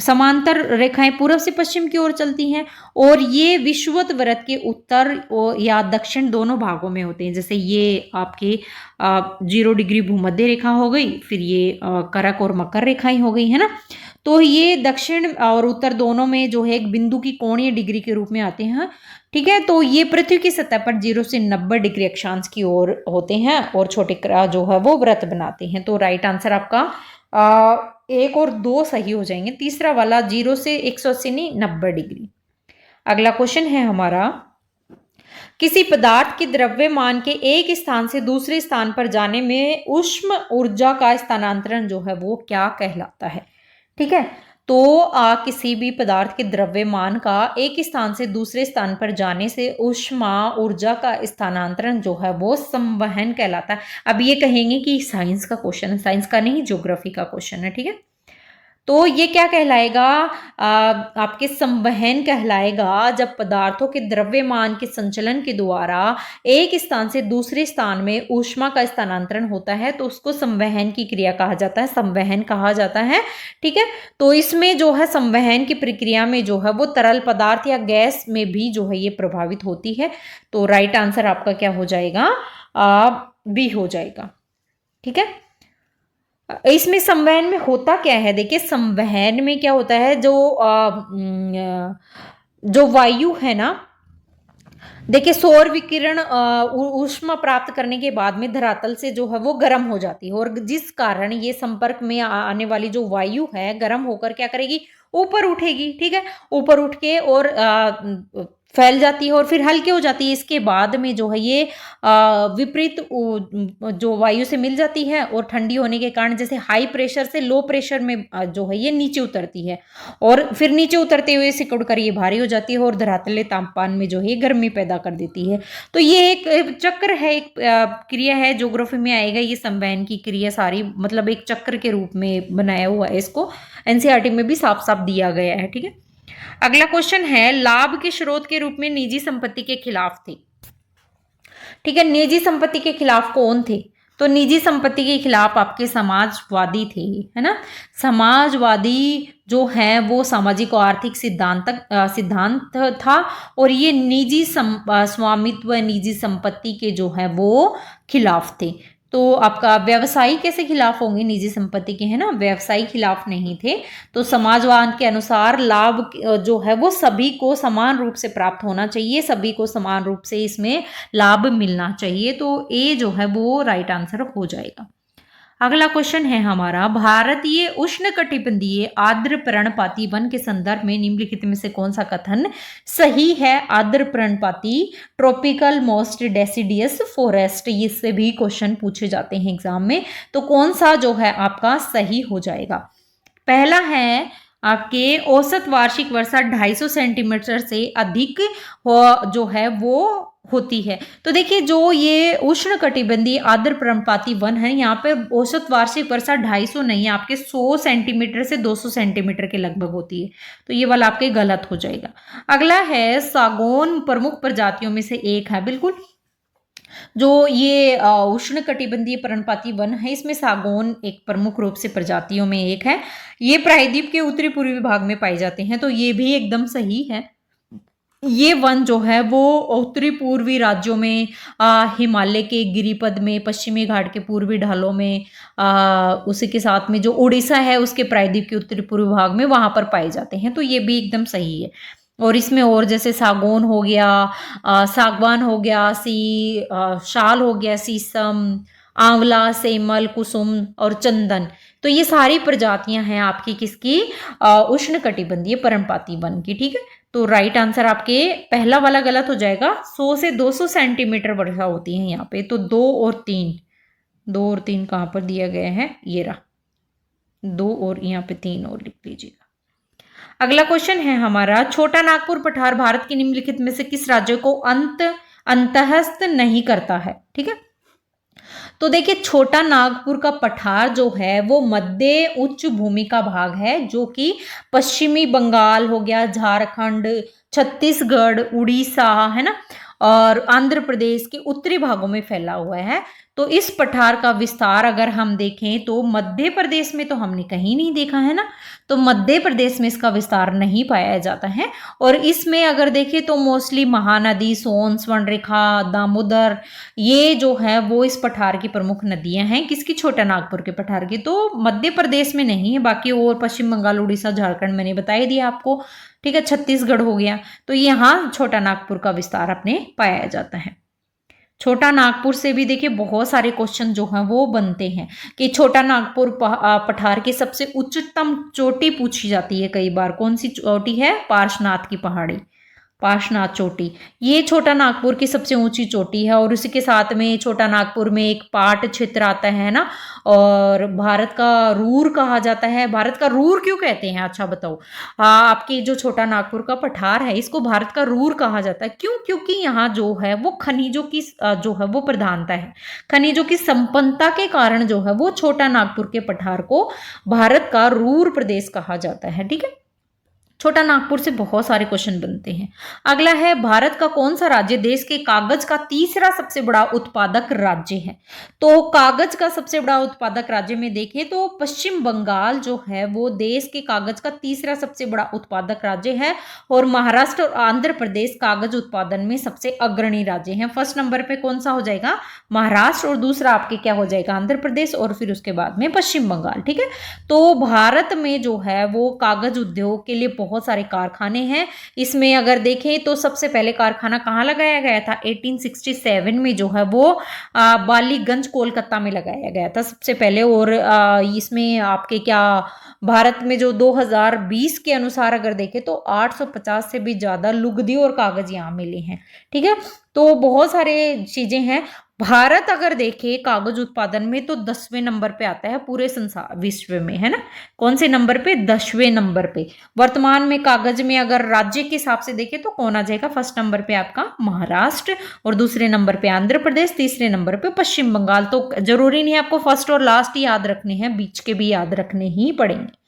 Speaker 1: समांतर रेखाएं पूर्व से पश्चिम की ओर चलती हैं और ये विषुवत वृत्त के उत्तर या दक्षिण दोनों भागों में होते हैं। जैसे ये आपके 0 डिग्री भूमध्य रेखा हो गई, फिर ये करक और मकर रेखाएं हो गई, है ना। तो ये दक्षिण और उत्तर दोनों में जो है एक बिंदु की कोणीय डिग्री के रूप में आते हैं, ठीक है। तो ये पृथ्वी की सतह पर 0 से 90 डिग्री अक्षांश की ओर होते हैं और छोटे जो है वो वृत्त बनाते हैं। तो राइट आंसर आपका 1 और 2 सही हो जाएंगे, तीसरा वाला 0 से 180 नहीं 90 डिग्री। अगला क्वेश्चन है हमारा, किसी पदार्थ के द्रव्यमान के एक स्थान से दूसरे स्थान पर जाने में ऊष्म ऊर्जा का स्थानांतरण जो है वो क्या कहलाता है, ठीक है। तो किसी भी पदार्थ के द्रव्यमान का एक स्थान से दूसरे स्थान पर जाने से ऊष्मा ऊर्जा का स्थानांतरण जो है वो संवहन कहलाता है। अब ये कहेंगे कि साइंस का क्वेश्चन है, साइंस का नहीं, ज्योग्राफी का क्वेश्चन है, ठीक है। तो ये क्या कहलाएगा, आपके संवहन कहलाएगा जब पदार्थों के द्रव्यमान के संचलन के द्वारा एक स्थान से दूसरे स्थान में ऊष्मा का स्थानांतरण होता है, तो उसको संवहन की क्रिया कहा जाता है, संवहन कहा जाता है, ठीक है। तो इसमें जो है संवहन की प्रक्रिया में जो है वो तरल पदार्थ या गैस में भी जो है ये प्रभावित होती है। तो राइट आंसर आपका क्या हो जाएगा, बी हो जाएगा, ठीक है। इसमें संवहन में होता क्या है, देखिए संवहन में क्या होता है, जो वायु है ना, देखिए सौर विकिरण ऊष्मा प्राप्त करने के बाद में धरातल से जो है वो गर्म हो जाती है और जिस कारण ये संपर्क में आने वाली जो वायु है गर्म होकर क्या करेगी, ऊपर उठेगी, ठीक है। ऊपर उठ के और फैल जाती है और फिर हल्की हो जाती है। इसके बाद में जो है ये विपरीत जो वायु से मिल जाती है और ठंडी होने के कारण जैसे हाई प्रेशर से लो प्रेशर में जो है ये नीचे उतरती है और फिर नीचे उतरते हुए सिकुड़ कर ये भारी हो जाती है और धरातलीय तापमान में जो है गर्मी पैदा कर देती है। तो ये एक चक्र है, एक क्रिया है, ज्योग्राफी में आएगा ये संवहन की क्रिया सारी, मतलब एक चक्र के रूप में बनाया हुआ है, इसको एनसीईआरटी में भी साफ साफ दिया गया है, ठीक है। अगला क्वेश्चन है, लाभ के स्रोत के रूप में निजी संपत्ति के खिलाफ थे, ठीक है। निजी संपत्ति के खिलाफ कौन थे, तो निजी संपत्ति के खिलाफ आपके समाजवादी थे, है ना। समाजवादी जो है वो सामाजिक और आर्थिक सिद्धांत था और ये निजी स्वामित्व निजी संपत्ति के जो है वो खिलाफ थे। तो आपका व्यवसायी कैसे खिलाफ होंगे, निजी संपत्ति के, है ना, व्यवसायी खिलाफ नहीं थे। तो समाजवाद के अनुसार लाभ जो है वो सभी को समान रूप से प्राप्त होना चाहिए, सभी को समान रूप से इसमें लाभ मिलना चाहिए। तो ए जो है वो राइट आंसर हो जाएगा। अगला क्वेश्चन है हमारा, भारतीय उष्णकटिबंधीय आर्द्र पर्णपाती वन के संदर्भ में निम्नलिखित में से कौन सा कथन सही है। आर्द्र पर्णपाती ट्रॉपिकल मॉइस्ट डेसिडियस फॉरेस्ट, इससे भी क्वेश्चन पूछे जाते हैं एग्जाम में। तो कौन सा जो है आपका सही हो जाएगा। पहला है आपके औसत वार्षिक वर्षा 250 सेंटीमीटर से अधिक जो है वो होती है। तो देखिए जो ये उष्णकटिबंधीय आर्द्र पर्णपाती वन है, यहाँ पे औसत वार्षिक वर्षा 250 नहीं, आपके 100 सेंटीमीटर से 200 सेंटीमीटर के लगभग होती है। तो ये वाला आपके गलत हो जाएगा। अगला है, सागौन प्रमुख प्रजातियों में से एक है, बिल्कुल। जो ये उष्णकटिबंधीय पर्णपाती वन है, इसमें सागौन एक प्रमुख रूप से प्रजातियों में एक है। ये प्रायद्वीप के उत्तरी पूर्वी भाग में पाए जाते हैं, तो ये भी एकदम सही है। ये वन जो है वो उत्तरी पूर्वी राज्यों में, हिमालय के गिरिपद में, पश्चिमी घाट के पूर्वी ढालों में, उसी के साथ में जो उड़ीसा है उसके प्रायद्वीप के उत्तरी पूर्वी भाग में वहां पर पाए जाते हैं। तो ये भी एकदम सही है। और इसमें और जैसे सागौन हो गया, सागवान हो गया, शाल हो गया, शीशम, आंवला, सेमल, कुसुम और चंदन, तो तो ये सारी प्रजातियां हैं आपकी किसकी, उष्णकटिबंधीय पर्णपाती वन की। ठीक है, तो राइट आंसर आपके पहला वाला गलत हो जाएगा। 100 से 200 सेंटीमीटर वर्षा होती है यहाँ पे। तो 2 और 3 कहाँ पर दिया गया है, ये रहा 2 और यहाँ पे 3 और लिख लीजिएगा। अगला क्वेश्चन है हमारा, छोटा नागपुर पठार भारत के निम्नलिखित में से किस राज्य को अंतःस्थ नहीं करता है। ठीक है, तो देखिए छोटा नागपुर का पठार जो है वो मध्य उच्च भूमि का भाग है, जो कि पश्चिमी बंगाल हो गया, झारखंड, छत्तीसगढ़, उड़ीसा है ना, और आंध्र प्रदेश के उत्तरी भागों में फैला हुआ है। तो इस पठार का विस्तार अगर हम देखें तो मध्य प्रदेश में तो हमने कहीं नहीं देखा है ना, तो मध्य प्रदेश में इसका विस्तार नहीं पाया जाता है। और इसमें अगर देखें तो मोस्टली महानदी, सोन, स्वर्णरेखा, दामोदर, ये जो है वो इस पठार की प्रमुख नदियां हैं। किसकी, छोटा नागपुर के पठार की। तो मध्य प्रदेश में नहीं है, बाकी और पश्चिम बंगाल, उड़ीसा, झारखंड मैंने बता ही दिया आपको। ठीक है, छत्तीसगढ़ हो गया। तो यहाँ छोटा नागपुर का विस्तार अपने पाया जाता है। छोटा नागपुर से भी देखिए बहुत सारे क्वेश्चन जो हैं वो बनते हैं कि छोटा नागपुर पठार की सबसे उच्चतम चोटी पूछी जाती है कई बार। कौन सी चोटी है, पार्श्वनाथ की पहाड़ी, पार्श्वनाथ चोटी, ये छोटा नागपुर की सबसे ऊंची चोटी है। और उसी के साथ में छोटा नागपुर में एक पाट क्षेत्र आता है ना, और भारत का रूर कहा जाता है। भारत का रूर क्यों कहते हैं, अच्छा बताओ। आपकी जो छोटा नागपुर का पठार है इसको भारत का रूर कहा जाता है, क्यों, क्योंकि यहाँ जो है वो खनिजों की जो है वो प्रधानता है। खनिजों की संपन्नता के कारण जो है वो छोटा नागपुर के पठार को भारत का रूर प्रदेश कहा जाता है। ठीक है, छोटा नागपुर से बहुत सारे क्वेश्चन बनते हैं। अगला है, भारत का कौन सा राज्य देश के कागज का तीसरा सबसे बड़ा उत्पादक राज्य है। तो कागज का सबसे बड़ा उत्पादक राज्य में देखें तो पश्चिम बंगाल जो है वो देश के कागज का तीसरा सबसे बड़ा उत्पादक राज्य है। और महाराष्ट्र और आंध्र प्रदेश कागज उत्पादन में सबसे अग्रणी राज्य हैं। फर्स्ट नंबर पे कौन सा हो जाएगा, महाराष्ट्र, और दूसरा आपके क्या हो जाएगा, आंध्र प्रदेश, और फिर उसके बाद में पश्चिम बंगाल। ठीक है, तो भारत में जो है वो कागज उद्योग के लिए बहुत सारे कारखाने हैं। इसमें अगर देखें तो सबसे पहले कारखाना कहाँ लगाया गया था, 1867 में जो है वो बालीगंज कोलकाता में लगाया गया था सबसे पहले। और इसमें आपके क्या, भारत में जो 2020 के अनुसार अगर देखें तो 850 से भी ज्यादा लुगदी और कागज यहाँ मिले हैं। ठीक है, तो बहुत सारे चीजें हैं। भारत अगर देखे कागज उत्पादन में तो 10वें नंबर पे आता है पूरे संसार विश्व में, है ना। कौन से नंबर पे, 10वें नंबर पे। वर्तमान में कागज में अगर राज्य के हिसाब से देखे तो कौन आ जाएगा, फर्स्ट नंबर पे आपका महाराष्ट्र, और दूसरे नंबर पे आंध्र प्रदेश, तीसरे नंबर पे पश्चिम बंगाल। तो जरूरी नहीं आपको फर्स्ट और लास्ट ही याद रखने हैं, बीच के भी याद रखने ही पड़ेंगे।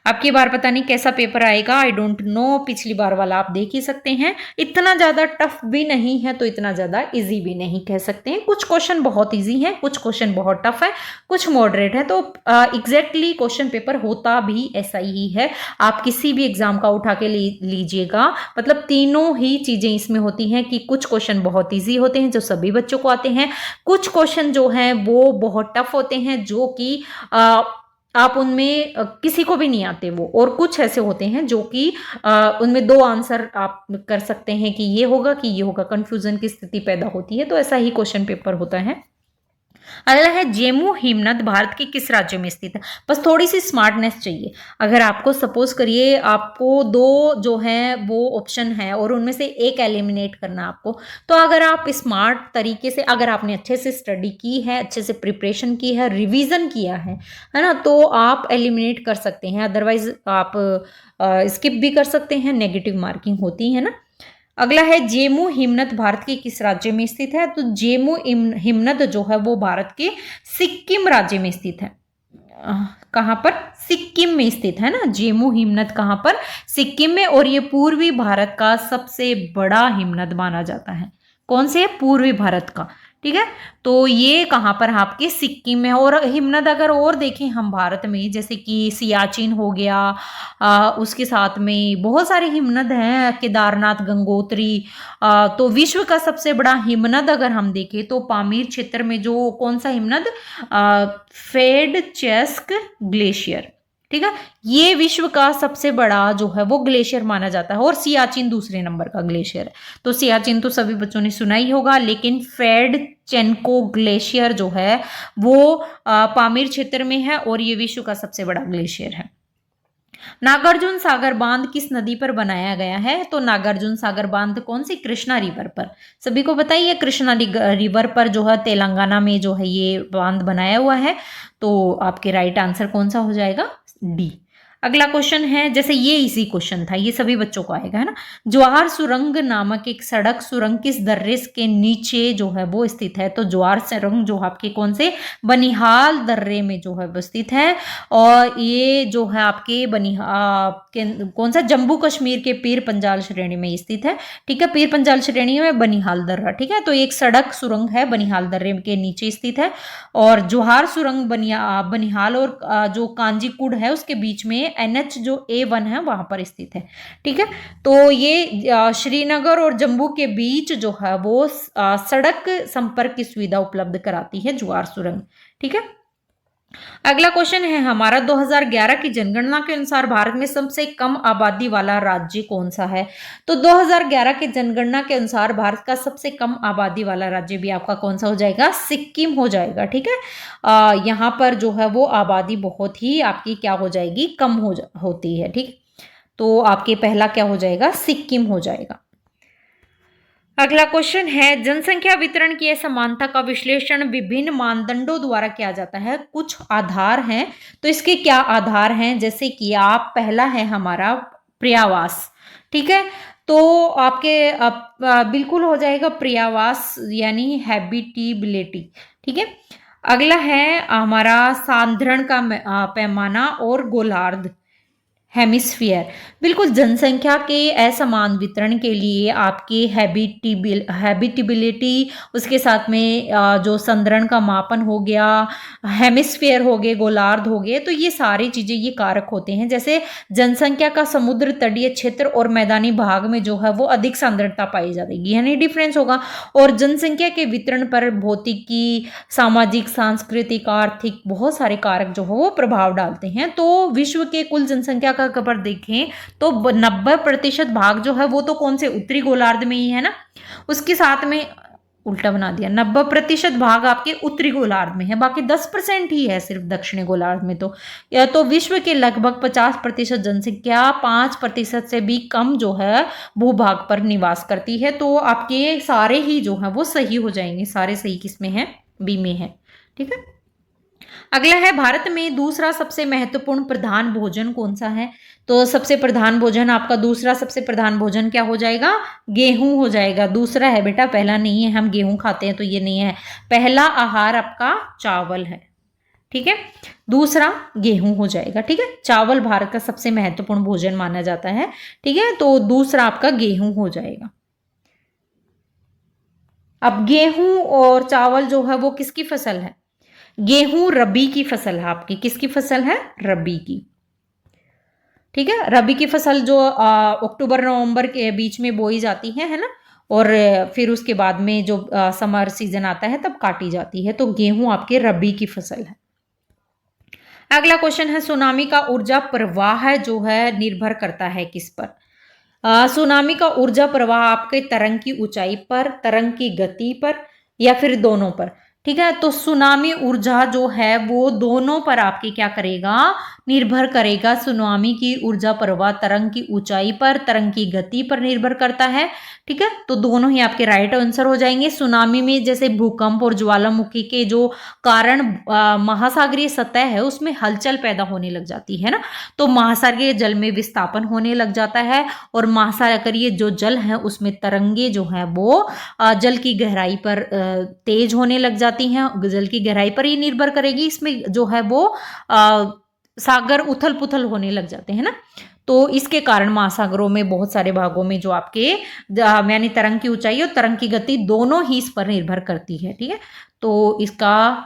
Speaker 1: अब की बार पता नहीं कैसा पेपर आएगा, आई डोंट नो। पिछली बार वाला आप देख ही सकते हैं, इतना ज्यादा टफ भी नहीं है तो इतना ज्यादा इजी भी नहीं कह सकते हैं। कुछ क्वेश्चन बहुत इजी हैं, कुछ क्वेश्चन बहुत टफ है, कुछ मॉडरेट है। तो एग्जैक्टली क्वेश्चन पेपर होता भी ऐसा ही है। आप किसी भी एग्जाम का उठा के लीजिएगा, मतलब तीनों ही चीजें इसमें होती हैं कि कुछ क्वेश्चन बहुत ईजी होते हैं जो सभी बच्चों को आते हैं, कुछ क्वेश्चन जो हैं वो बहुत टफ होते हैं जो कि आप उनमें किसी को भी नहीं आते वो, और कुछ ऐसे होते हैं जो कि उनमें 2 आंसर आप कर सकते हैं कि ये होगा कि ये होगा, कंफ्यूजन की स्थिति पैदा होती है। तो ऐसा ही क्वेश्चन पेपर होता है। अगला है, जेमू हिमनद भारत के किस राज्य में स्थित है। बस थोड़ी सी स्मार्टनेस चाहिए। अगर आपको सपोज करिए आपको 2 जो है वो ऑप्शन है और उनमें से एक एलिमिनेट करना आपको, तो अगर आप स्मार्ट तरीके से, अगर आपने अच्छे से स्टडी की है, अच्छे से प्रिपरेशन की है, रिवीजन किया है ना, तो आप एलिमिनेट कर सकते हैं। अदरवाइज आप स्किप भी कर सकते हैं, नेगेटिव मार्किंग होती है ना। अगला है, जेमू हिमनद भारत के किस राज्य में स्थित है। तो जेमू हिमनद जो है वो भारत के सिक्किम राज्य में स्थित है। कहाँ पर, सिक्किम में स्थित है ना। जेमू हिमनद कहाँ पर, सिक्किम में। और ये पूर्वी भारत का सबसे बड़ा हिमनद माना जाता है। कौन से, पूर्वी भारत का। ठीक है, तो ये कहाँ पर, आपके सिक्किम में। और हिमनद अगर और देखें हम भारत में, जैसे कि सियाचिन हो गया, उसके साथ में बहुत सारे हिमनद हैं, केदारनाथ, गंगोत्री। तो विश्व का सबसे बड़ा हिमनद अगर हम देखें तो पामीर क्षेत्र में जो कौन सा हिमनद, फेड चेस्क ग्लेशियर। ठीक है। ये विश्व का सबसे बड़ा जो है वो ग्लेशियर माना जाता है, और सियाचिन दूसरे नंबर का ग्लेशियर है। तो सियाचिन तो सभी बच्चों ने सुना ही होगा, लेकिन फेडचेंको ग्लेशियर जो है वो पामीर क्षेत्र में है, और ये विश्व का सबसे बड़ा ग्लेशियर है। नागार्जुन सागर बांध किस नदी पर बनाया गया है? तो नागार्जुन सागर बांध कौन सी? कृष्णा रिवर पर। सभी को बताइए, कृष्णा रिवर पर जो है तेलंगाना में जो है ये बांध बनाया हुआ है। तो आपके राइट आंसर कौन सा हो जाएगा? डी। अगला क्वेश्चन है, जैसे ये इसी क्वेश्चन था, ये सभी बच्चों को आएगा, है ना। ज्वार सुरंग नामक एक सड़क सुरंग किस दर्रे के नीचे जो है वो स्थित है? तो ज्वार सुरंग जो आपके कौन से? बनिहाल दर्रे में जो है वो स्थित है, और ये जो है आपके कौन सा? जम्मू कश्मीर के पीर पंजाल श्रेणी में स्थित है, ठीक है। पीर पंजाल श्रेणी में बनिहाल दर्रा, ठीक है। तो एक सड़क सुरंग है, बनिहाल दर्रे के नीचे स्थित है, और ज्वार सुरंग बनिहाल और जो कांजीकुंड है उसके बीच में NH जो A1 है वहां पर स्थित है, ठीक है। तो ये श्रीनगर और जम्मू के बीच जो है वो सड़क संपर्क की सुविधा उपलब्ध कराती है ज्वार सुरंग, ठीक है। अगला क्वेश्चन है हमारा, 2011 की जनगणना के अनुसार भारत में सबसे कम आबादी वाला राज्य कौन सा है? तो 2011 की जनगणना के अनुसार भारत का सबसे कम आबादी वाला राज्य भी आपका कौन सा हो जाएगा? सिक्किम हो जाएगा, ठीक है। यहाँ पर जो है वो आबादी बहुत ही आपकी क्या हो जाएगी? कम होती है, ठीक। तो आपके पहला क्या हो जाएगा? सिक्किम हो जाएगा। अगला क्वेश्चन है, जनसंख्या वितरण की असमानता का विश्लेषण विभिन्न मानदंडों द्वारा किया जाता है, कुछ आधार हैं। तो इसके क्या आधार हैं? जैसे कि आप, पहला है हमारा पर्यावास, ठीक है। तो आपके बिल्कुल हो जाएगा पर्यावास यानी हैबिटेबिलिटी, ठीक है। अगला है हमारा सांद्रण का पैमाना और गोलार्ध हेमिस्फीयर। बिल्कुल, जनसंख्या के असमान वितरण के लिए आपकी हैबिटेबिलिटी, उसके साथ में जो संद्रण का मापन हो गया, हेमिस्फीयर हो गए, गोलार्ध हो गए, तो ये सारी चीजें ये कारक होते हैं। जैसे जनसंख्या का समुद्र तटीय क्षेत्र और मैदानी भाग में जो है वो अधिक सांद्रता पाई जाएगी, यानी डिफरेंस होगा। और जनसंख्या के वितरण पर भौतिकी, सामाजिक, सांस्कृतिक, आर्थिक बहुत सारे कारक जो है वो प्रभाव डालते हैं। तो विश्व के कुल जनसंख्या का अगर देखें तो 90% भाग जो है वो तो कौन से? उत्तरी गोलार्ध में ही है ना। उसके साथ में उल्टा बना दिया, 90% भाग आपके उत्तरी गोलार्ध में है, बाकी 10% ही है सिर्फ दक्षिणी गोलार्ध में। तो या तो विश्व के लगभग 50% जनसंख्या 5% से भी कम जो है भूभाग पर निवास करती है। तो आपके सारे ही जो है वो सही हो जाएंगे, सारे सही किसमें है? बी में है, ठीक है। अगला है, भारत में दूसरा सबसे महत्वपूर्ण प्रधान भोजन कौन सा है? तो सबसे प्रधान भोजन आपका दूसरा सबसे प्रधान भोजन क्या हो जाएगा? गेहूं हो जाएगा। दूसरा है बेटा, पहला नहीं है। हम गेहूं खाते हैं तो ये नहीं है। पहला आहार आपका चावल है, ठीक है। दूसरा गेहूं हो जाएगा, ठीक है। चावल भारत का सबसे महत्वपूर्ण भोजन माना जाता है, ठीक है। तो दूसरा आपका गेहूं हो जाएगा। अब गेहूं और चावल जो है वो किसकी फसल है? गेहूं रबी की फसल है आपकी। किसकी फसल है? रबी की, ठीक है। रबी की फसल जो अक्टूबर नवंबर के बीच में बोई जाती है ना, और फिर उसके बाद में जो समर सीजन आता है तब काटी जाती है। तो गेहूं आपके रबी की फसल है। अगला क्वेश्चन है, सुनामी का ऊर्जा प्रवाह जो है निर्भर करता है किस पर? सुनामी का ऊर्जा प्रवाह आपके तरंग की ऊंचाई पर, तरंग की गति पर, या फिर दोनों पर, ठीक है। तो सुनामी ऊर्जा जो है वो दोनों पर आपके क्या करेगा? निर्भर करेगा। सुनामी की ऊर्जा प्रवाह तरंग की ऊंचाई पर, तरंग की गति पर निर्भर करता है, ठीक है। तो दोनों ही आपके राइट आंसर हो जाएंगे। सुनामी में जैसे भूकंप और ज्वालामुखी के जो कारण महासागरीय सतह है उसमें हलचल पैदा होने लग जाती है ना, तो महासागरीय जल में विस्थापन होने लग जाता है, और महासागरीय जो जल है उसमें तरंगे जो है वो जल की गहराई पर तेज होने लग जाती हैं। जल की गहराई पर ही निर्भर करेगी। इसमें जो है वो सागर उथल पुथल होने लग जाते हैं ना, तो इसके कारण महासागरों में बहुत सारे भागों में जो आपके यानी तरंग की ऊंचाई और तरंग की गति दोनों ही इस पर निर्भर करती है, ठीक है। तो इसका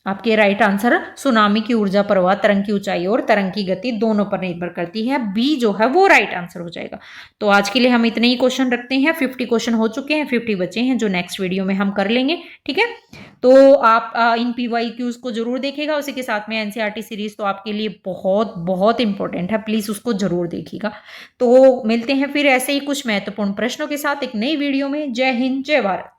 Speaker 1: आपके राइट आंसर सुनामी की ऊर्जा प्रवाह तरंग की ऊंचाई और तरंग की गति दोनों पर निर्भर करती है। बी जो है वो राइट आंसर हो जाएगा। तो आज के लिए हम इतने ही क्वेश्चन रखते हैं। 50 क्वेश्चन हो चुके हैं, 50 बचे हैं जो नेक्स्ट वीडियो में हम कर लेंगे। ठीक है, तो आप इन PYQs को जरूर देखेगा। उसी के साथ में NCERT सीरीज तो आपके लिए बहुत बहुत इंपॉर्टेंट है, प्लीज उसको जरूर देखिएगा। तो मिलते हैं फिर ऐसे ही कुछ महत्वपूर्ण प्रश्नों के साथ एक नई वीडियो में। जय हिंद, जय भारत।